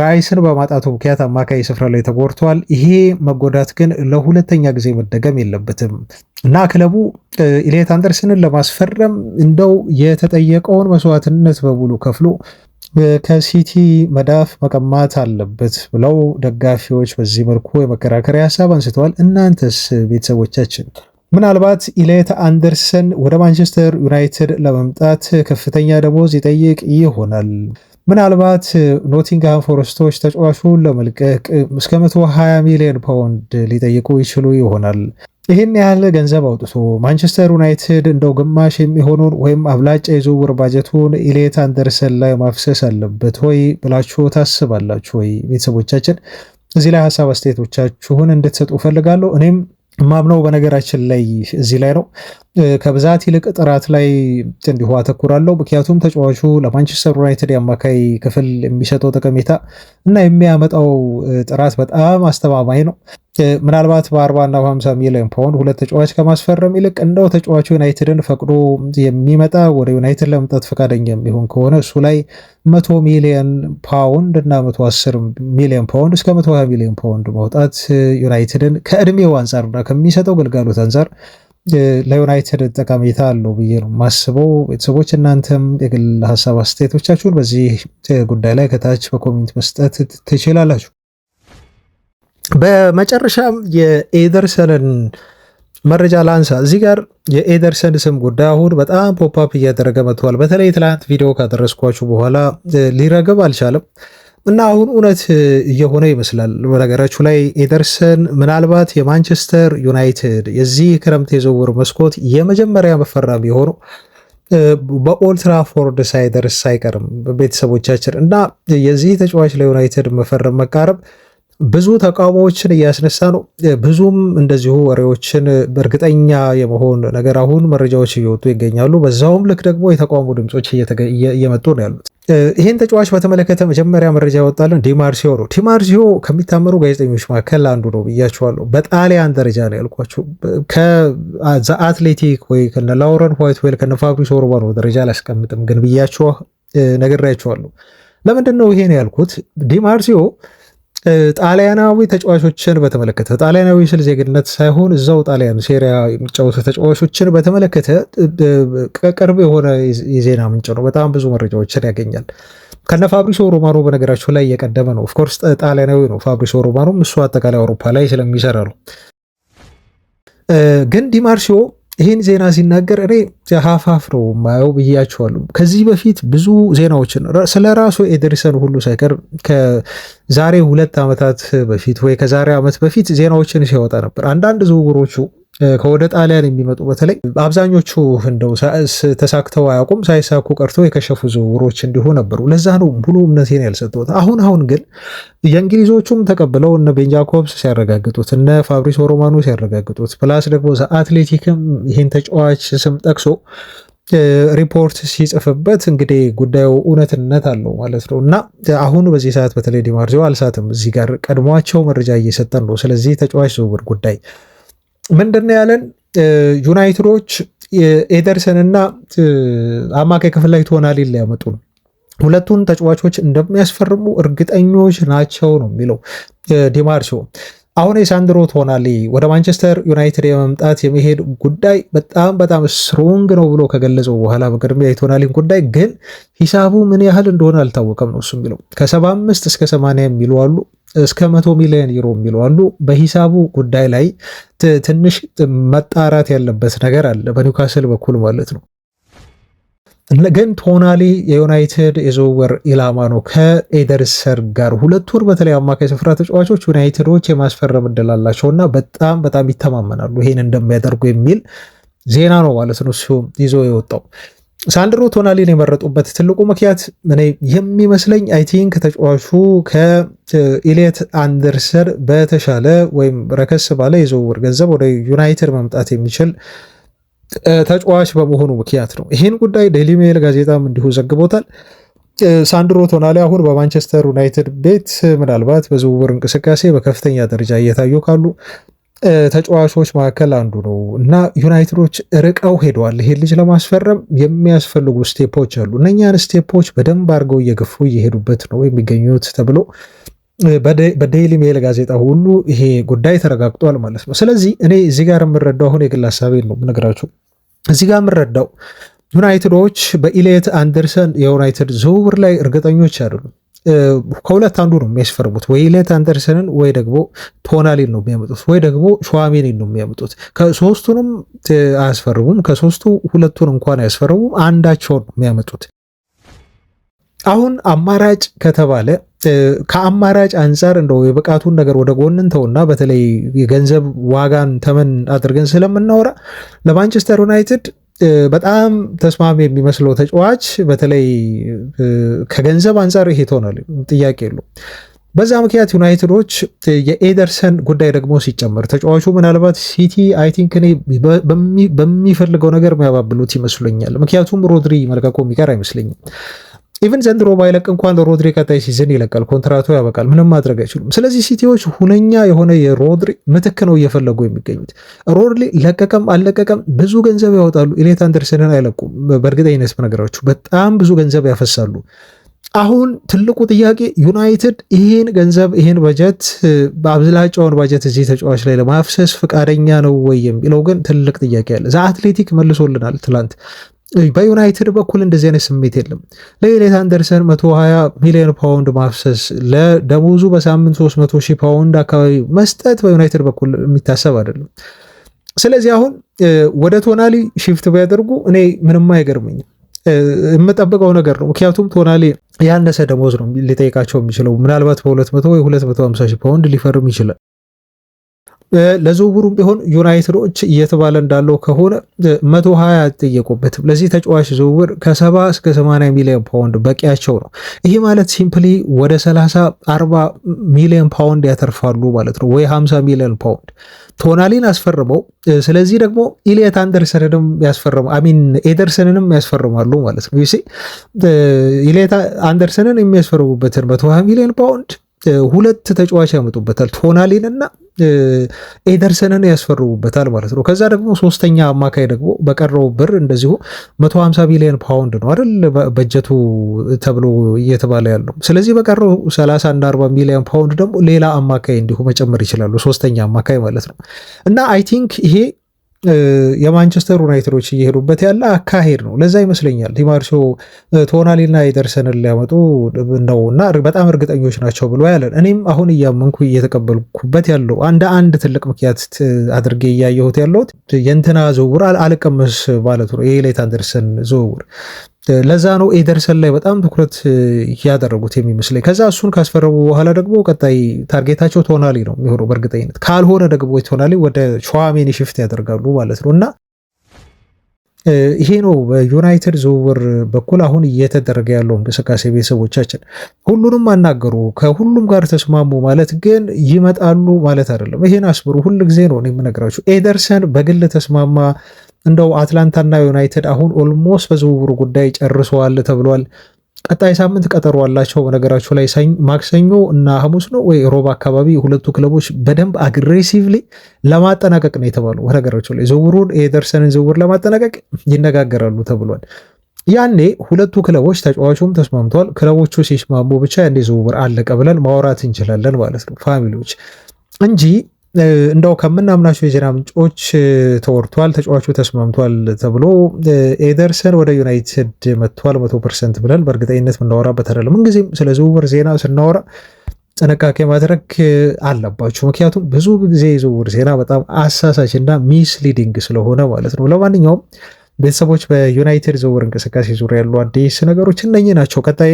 ራይስን በማጣቱ ምክንያት አማካይ ስፍራ ላይ ተጎድቷል። ይሄ መጎዳት ግን ለሁለተኛ ጊዜ መደገም የለበትም እና ክለቡ ኤሊዮት አንደርሰንን ለማስፈረም እንደው የተጠየቀውን መስዋዕትነት በሙሉ ከፍሎ ከሲቲ መዳፍ መቀማት አለበት ብለው ደጋፊዎች በዚህ መልኩ የመከራከሪያ ሀሳብ አንስተዋል። እናንተስ ቤተሰቦቻችን ምናልባት ኤሊዮት አንደርሰን ወደ ማንቸስተር ዩናይትድ ለመምጣት ከፍተኛ ደሞዝ ይጠይቅ ይሆናል። ምናልባት ኖቲንግሃም ፎረስቶች ተጫዋቹን ለመልቀቅ እስከ 120 ሚሊዮን ፓውንድ ሊጠይቁ ይችሉ ይሆናል። ይህን ያህል ገንዘብ አውጥቶ ማንቸስተር ዩናይትድ እንደው ግማሽ የሚሆኑን ወይም አብላጫ የዝውውር ባጀቱን ኤሊዮት አንደርሰን ላይ ማፍሰስ አለበት ወይ ብላችሁ ታስባላችሁ ወይ? ቤተሰቦቻችን እዚህ ላይ ሀሳብ አስተያየቶቻችሁን እንድትሰጡ ፈልጋለሁ። እኔም ማምነው በነገራችን ላይ እዚህ ላይ ነው። ከብዛት ይልቅ ጥራት ላይ እንዲሁ አተኩራለሁ። ምክንያቱም ተጫዋቹ ለማንቸስተር ዩናይትድ የአማካይ ክፍል የሚሰጠው ጠቀሜታ እና የሚያመጣው ጥራት በጣም አስተማማኝ ነው። ምናልባት በ40 እና 50 ሚሊዮን ፓውንድ ሁለት ተጫዋች ከማስፈረም ይልቅ እንደው ተጫዋቹ ዩናይትድን ፈቅዶ የሚመጣ ወደ ዩናይትድ ለመምጣት ፈቃደኛ የሚሆን ከሆነ እሱ ላይ 100 ሚሊዮን ፓውንድ እና 110 ሚሊዮን ፓውንድ እስከ 120 ሚሊዮን ፓውንድ ማውጣት ዩናይትድን ከእድሜው አንጻርና ከሚሰጠው ግልጋሎት አንጻር ለዩናይትድ ጠቀሜታ አለው ብዬ ነው ማስበው። ቤተሰቦች እናንተም የግል ሀሳብ አስተያየቶቻችሁን በዚህ ጉዳይ ላይ ከታች በኮሜንት መስጠት ትችላላችሁ። በመጨረሻም የኤደርሰንን መረጃ ላንሳ። እዚህ ጋር የኤደርሰን ስም ጉዳይ አሁን በጣም ፖፕአፕ እያደረገ መጥቷል። በተለይ ትላንት ቪዲዮ ካደረስኳችሁ በኋላ ሊረግብ አልቻለም እና አሁን እውነት እየሆነ ይመስላል። በነገራችሁ ላይ ኤደርሰን ምናልባት የማንቸስተር ዩናይትድ የዚህ ክረምት የዝውውር መስኮት የመጀመሪያ መፈራሚ የሆነው በኦልትራፎርድ ሳይደርስ አይቀርም ቤተሰቦቻችን እና የዚህ ተጫዋች ለዩናይትድ መፈረም መቃረብ ብዙ ተቃውሞዎችን እያስነሳ ነው። ብዙም እንደዚሁ ወሬዎችን በእርግጠኛ የመሆን ነገር አሁን መረጃዎች እየወጡ ይገኛሉ። በዛውም ልክ ደግሞ የተቃውሞ ድምጾች እየመጡ ነው ያሉት። ይህን ተጫዋች በተመለከተ መጀመሪያ መረጃ ያወጣልን ዲማርሲዮ ነው። ዲማርሲዮ ከሚታመኑ ጋዜጠኞች መካከል አንዱ ነው ብያቸዋለሁ። በጣሊያን ደረጃ ነው ያልኳቸው። ከዘ አትሌቲክ ወይ ከነ ላውረን ዋይትዌል ከነ ፋብሪዞ ሮማኖ ደረጃ አላስቀምጥም፣ ግን ብያቸው ነግሬያቸዋለሁ። ለምንድን ነው ይሄን ያልኩት? ዲማርሲዮ ጣሊያናዊ ተጫዋቾችን በተመለከተ ጣሊያናዊ ስል ዜግነት ሳይሆን እዛው ጣሊያን ሴሪያ የሚጫወቱ ተጫዋቾችን በተመለከተ ቅርብ የሆነ የዜና ምንጭ ነው። በጣም ብዙ መረጃዎችን ያገኛል። ከነ ፋብሪዞ ሮማኖ በነገራቸው ላይ እየቀደመ ነው። ኦፍኮርስ ጣሊያናዊ ነው ፋብሪዞ ሮማኖም፣ እሱ አጠቃላይ አውሮፓ ላይ ስለሚሰራ ነው። ግን ዲማርሲዮ ይህን ዜና ሲናገር እኔ ሀፋፍ ነው ማየው ብያቸዋለሁ። ከዚህ በፊት ብዙ ዜናዎችን ስለ ራሱ ኤደርሰን ሁሉ ሳይቀር ከዛሬ 2 ዓመታት በፊት ወይ ከዛሬ ዓመት በፊት ዜናዎችን ሲያወጣ ነበር። አንዳንድ ዝውውሮቹ ከወደ ጣሊያን የሚመጡ በተለይ አብዛኞቹ እንደው ተሳክተው አያውቁም፣ ሳይሳኩ ቀርቶ የከሸፉ ዝውውሮች እንዲሁ ነበሩ። ለዛ ነው ሙሉ እምነቴን ያልሰጠሁት። አሁን ግን የእንግሊዞቹም ተቀብለው እነ ቤን ጃኮብስ ሲያረጋግጡት፣ እነ ፋብሪዞ ሮማኖ ሲያረጋግጡት፣ ፕላስ ደግሞ አትሌቲክም ይህን ተጫዋች ስም ጠቅሶ ሪፖርት ሲጽፍበት እንግዲህ ጉዳዩ እውነትነት አለው ማለት ነው። እና አሁን በዚህ ሰዓት በተለይ ዲማርሲዮ አልሳትም፣ እዚህ ጋር ቀድሟቸው መረጃ እየሰጠን ነው። ስለዚህ ተጫዋች ዝውውር ጉዳይ ምንድነው ያለን? ዩናይትዶች ኤደርሰንና አማካይ ክፍል ላይ ቶናሊ ሊያመጡ ነው። ሁለቱን ተጫዋቾች እንደሚያስፈርሙ እርግጠኞች ናቸው ነው የሚለው ዲማርሲዮ። አሁን የሳንድሮ ቶናሊ ወደ ማንቸስተር ዩናይትድ የመምጣት የመሄድ ጉዳይ በጣም ስትሮንግ ነው ብሎ ከገለጸው በኋላ በቅድሚያ የቶናሊን ጉዳይ ግን ሂሳቡ ምን ያህል እንደሆነ አልታወቀም ነው እሱ የሚለው። ከ75 እስከ 80 የሚሉ አሉ፣ እስከ 100 ሚሊዮን ዩሮ የሚሉ አሉ። በሂሳቡ ጉዳይ ላይ ትንሽ መጣራት ያለበት ነገር አለ በኒውካስል በኩል ማለት ነው። ግን ቶናሊ የዩናይትድ የዝውውር ኢላማ ነው ከኤደርሰን ጋር። ሁለቱን በተለይ አማካይ ስፍራ ተጫዋቾች ዩናይትዶች የማስፈረም እድል አላቸውና በጣም ይተማመናሉ ይሄን እንደሚያደርጉ የሚል ዜና ነው ማለት ነው እሱ ይዞ የወጣው። ሳንድሮ ቶናሊን የመረጡበት ትልቁ ምክንያት እኔ የሚመስለኝ አይ ቲንክ ተጫዋቹ ከኢሌት አንደርሰን በተሻለ ወይም ረከስ ባለ የዝውውር ገንዘብ ወደ ዩናይትድ መምጣት የሚችል ተጫዋች በመሆኑ ምክንያት ነው። ይህን ጉዳይ ዴይሊ ሜል ጋዜጣም እንዲሁ ዘግቦታል። ሳንድሮ ቶናሊ አሁን በማንቸስተር ዩናይትድ ቤት ምናልባት በዝውውር እንቅስቃሴ በከፍተኛ ደረጃ እየታዩ ካሉ ተጫዋቾች መካከል አንዱ ነው እና ዩናይትዶች ርቀው ሄደዋል። ይሄን ልጅ ለማስፈረም የሚያስፈልጉ ስቴፖች አሉ። እነኛን ስቴፖች በደንብ አድርገው እየገፉ እየሄዱበት ነው የሚገኙት ተብሎ በዴይሊ ሜል ጋዜጣ ሁሉ ይሄ ጉዳይ ተረጋግጧል ማለት ነው። ስለዚህ እኔ እዚህ ጋር የምረዳው አሁን የግል ሀሳቤን ነው የምነግራችሁ። እዚህ ጋር የምረዳው ዩናይትዶች በኢሌት አንደርሰን የዩናይትድ ዝውውር ላይ እርግጠኞች አይደሉም። ከሁለት አንዱ ነው የሚያስፈርሙት፣ ወይ ኢሌት አንደርሰንን ወይ ደግሞ ቶናሊን ነው የሚያመጡት፣ ወይ ደግሞ ሸዋሜኒን ነው የሚያመጡት። ከሶስቱንም አያስፈርሙም። ከሶስቱ ሁለቱን እንኳን አያስፈርሙም፣ አንዳቸውን ነው የሚያመጡት። አሁን አማራጭ ከተባለ ከአማራጭ አንጻር እንደው የብቃቱን ነገር ወደ ጎንን ተውና በተለይ የገንዘብ ዋጋን ተመን አድርገን ስለምናወራ ለማንቸስተር ዩናይትድ በጣም ተስማሚ የሚመስለው ተጫዋች በተለይ ከገንዘብ አንጻር ይሄ ቶናሊ ጥያቄ የለው። በዛ ምክንያት ዩናይትዶች የኤደርሰን ጉዳይ ደግሞ ሲጨመር ተጫዋቹ ምናልባት ሲቲ አይ ቲንክ እኔ በሚፈልገው ነገር የሚያባብሉት ይመስለኛል። ምክንያቱም ሮድሪ መልቀቁ የሚቀር አይመስለኝም። ኢቨን ዘንድሮ ባይለቅ እንኳን ሮድሪ ቀጣይ ሲዝን ይለቃል፣ ኮንትራቱ ያበቃል፣ ምንም ማድረግ አይችሉም። ስለዚህ ሲቲዎች ሁነኛ የሆነ የሮድሪ ምትክ ነው እየፈለጉ የሚገኙት። ሮድሪ ለቀቀም አልለቀቀም ብዙ ገንዘብ ያወጣሉ። ኢሌት አንደርሰንን አይለቁም። በእርግጠኝነት በነገራችሁ በጣም ብዙ ገንዘብ ያፈሳሉ። አሁን ትልቁ ጥያቄ ዩናይትድ ይህን ገንዘብ ይህን በጀት በአብዛኛውን በጀት እዚህ ተጫዋች ላይ ለማፍሰስ ፈቃደኛ ነው ወይ የሚለው ግን ትልቅ ጥያቄ አለ። ዘ አትሌቲክ መልሶልናል ትላንት። በዩናይትድ በኩል እንደዚህ አይነት ስሜት የለም። ለኢሌት አንደርሰን 120 ሚሊዮን ፓውንድ ማፍሰስ፣ ለደሞዙ በሳምንት 300,000 ፓውንድ አካባቢ መስጠት በዩናይትድ በኩል የሚታሰብ አይደለም። ስለዚህ አሁን ወደ ቶናሊ ሺፍት ቢያደርጉ እኔ ምንም አይገርመኝም፣ የምጠብቀው ነገር ነው። ምክንያቱም ቶናሊ ያነሰ ደሞዝ ነው ሊጠይቃቸው የሚችለው። ምናልባት በ200 ወይ 250,000 ፓውንድ ሊፈርም ይችላል። ለዝውውሩም ቢሆን ዩናይትዶች እየተባለ እንዳለው ከሆነ 120 አልጠየቁበትም። ለዚህ ተጫዋች ዝውውር ከ70 እስከ 80 ሚሊዮን ፓውንድ በቂያቸው ነው። ይሄ ማለት ሲምፕሊ ወደ 30-40 ሚሊዮን ፓውንድ ያተርፋሉ ማለት ነው፣ ወይ 50 ሚሊዮን ፓውንድ ቶናሊን አስፈርመው። ስለዚህ ደግሞ ኢሊየት አንደርሰንንም ኤደርሰንንም ያስፈርማሉ ማለት ነው። ኢሊየት አንደርሰንን የሚያስፈርሙበትን 120 ሚሊዮን ፓውንድ ሁለት ተጫዋች ያመጡበታል፣ ቶናሊን እና ኤደርሰንን ያስፈርሙበታል ማለት ነው። ከዛ ደግሞ ሶስተኛ አማካይ ደግሞ በቀረው ብር እንደዚሁ 150 ሚሊዮን ፓውንድ ነው አይደል በጀቱ ተብሎ እየተባለ ያለው። ስለዚህ በቀረው 30 እና 40 ሚሊዮን ፓውንድ ደግሞ ሌላ አማካይ እንዲሁ መጨመር ይችላሉ፣ ሶስተኛ አማካይ ማለት ነው። እና አይ ቲንክ ይሄ የማንቸስተር ዩናይትዶች እየሄዱበት ያለ አካሄድ ነው። ለዛ ይመስለኛል ዲማርሲዮ ቶናሊና ኤደርሰንን ሊያመጡ ነው እና በጣም እርግጠኞች ናቸው ብሎ ያለን። እኔም አሁን እያመንኩ እየተቀበልኩበት ያለው አንድ ትልቅ ምክንያት አድርጌ እያየሁት ያለሁት የእንትና ዝውውር አልቀመስ ማለቱ ነው፣ የኤሊየት አንደርሰን ዝውውር። ለዛ ነው ኤደርሰን ላይ በጣም ትኩረት ያደረጉት የሚመስለኝ። ከዛ እሱን ካስፈረሙ በኋላ ደግሞ ቀጣይ ታርጌታቸው ቶናሊ ነው የሚሆነው በእርግጠኝነት። ካልሆነ ደግሞ ቶናሊ ወደ ቹዋሜኒ ሽፍት ያደርጋሉ ማለት ነው። እና ይሄ ነው በዩናይትድ ዝውውር በኩል አሁን እየተደረገ ያለው እንቅስቃሴ። ቤተሰቦቻችን ሁሉንም አናገሩ፣ ከሁሉም ጋር ተስማሙ ማለት ግን ይመጣሉ ማለት አይደለም። ይሄን አስብሩ፣ ሁል ጊዜ ነው የምነግራችሁ። ኤደርሰን በግል ተስማማ። እንደው አትላንታና ዩናይትድ አሁን ኦልሞስት በዝውውሩ ጉዳይ ጨርሰዋል ተብሏል። ቀጣይ ሳምንት ቀጠሮ አላቸው። በነገራችሁ ላይ ማክሰኞ እና ሐሙስ ነው ወይ ሮብ አካባቢ ሁለቱ ክለቦች በደንብ አግሬሲቭሊ ለማጠናቀቅ ነው የተባለው። በነገራችሁ ላይ ዝውውሩን ኤደርሰንን ዝውውር ለማጠናቀቅ ይነጋገራሉ ተብሏል። ያኔ ሁለቱ ክለቦች ተጫዋቹም ተስማምተዋል። ክለቦቹ ሲስማሙ ብቻ ያኔ ዝውውር አለቀ ብለን ማውራት እንችላለን ማለት ነው ፋሚሊዎች እንጂ እንደው ከምናምናቸው የዜና ምንጮች ተወርቷል፣ ተጫዋቹ ተስማምቷል ተብሎ ኤደርሰን ወደ ዩናይትድ መጥቷል 100% ብለን በእርግጠኝነት የምናወራበት አይደለም። ምንጊዜም ስለ ዝውውር ዜና ስናወራ ጥንቃቄ ማድረግ አለባችሁ። ምክንያቱም ብዙ ጊዜ የዝውውር ዜና በጣም አሳሳች እና ሚስሊዲንግ ስለሆነ ማለት ነው። ለማንኛውም ቤተሰቦች በዩናይትድ ዝውውር እንቅስቃሴ ዙሪያ ያሉ አዲስ ነገሮች እነኚህ ናቸው። ቀጣይ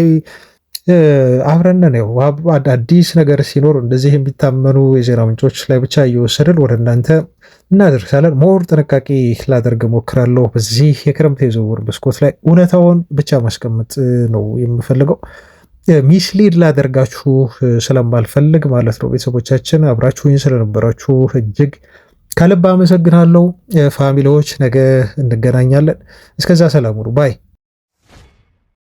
አብረን ነው አዲስ ነገር ሲኖር እንደዚህ የሚታመኑ የዜና ምንጮች ላይ ብቻ እየወሰድን ወደ እናንተ እናደርሳለን። ሞር ጥንቃቄ ላደርግ ሞክራለሁ። በዚህ የክረምት የዝውውር መስኮት ላይ እውነታውን ብቻ ማስቀመጥ ነው የምፈልገው፣ ሚስሊድ ላደርጋችሁ ስለማልፈልግ ማለት ነው። ቤተሰቦቻችን አብራችሁኝ ስለነበራችሁ እጅግ ከልብ አመሰግናለሁ። ፋሚሊዎች ነገ እንገናኛለን። እስከዛ ሰላም ሁኑ ባይ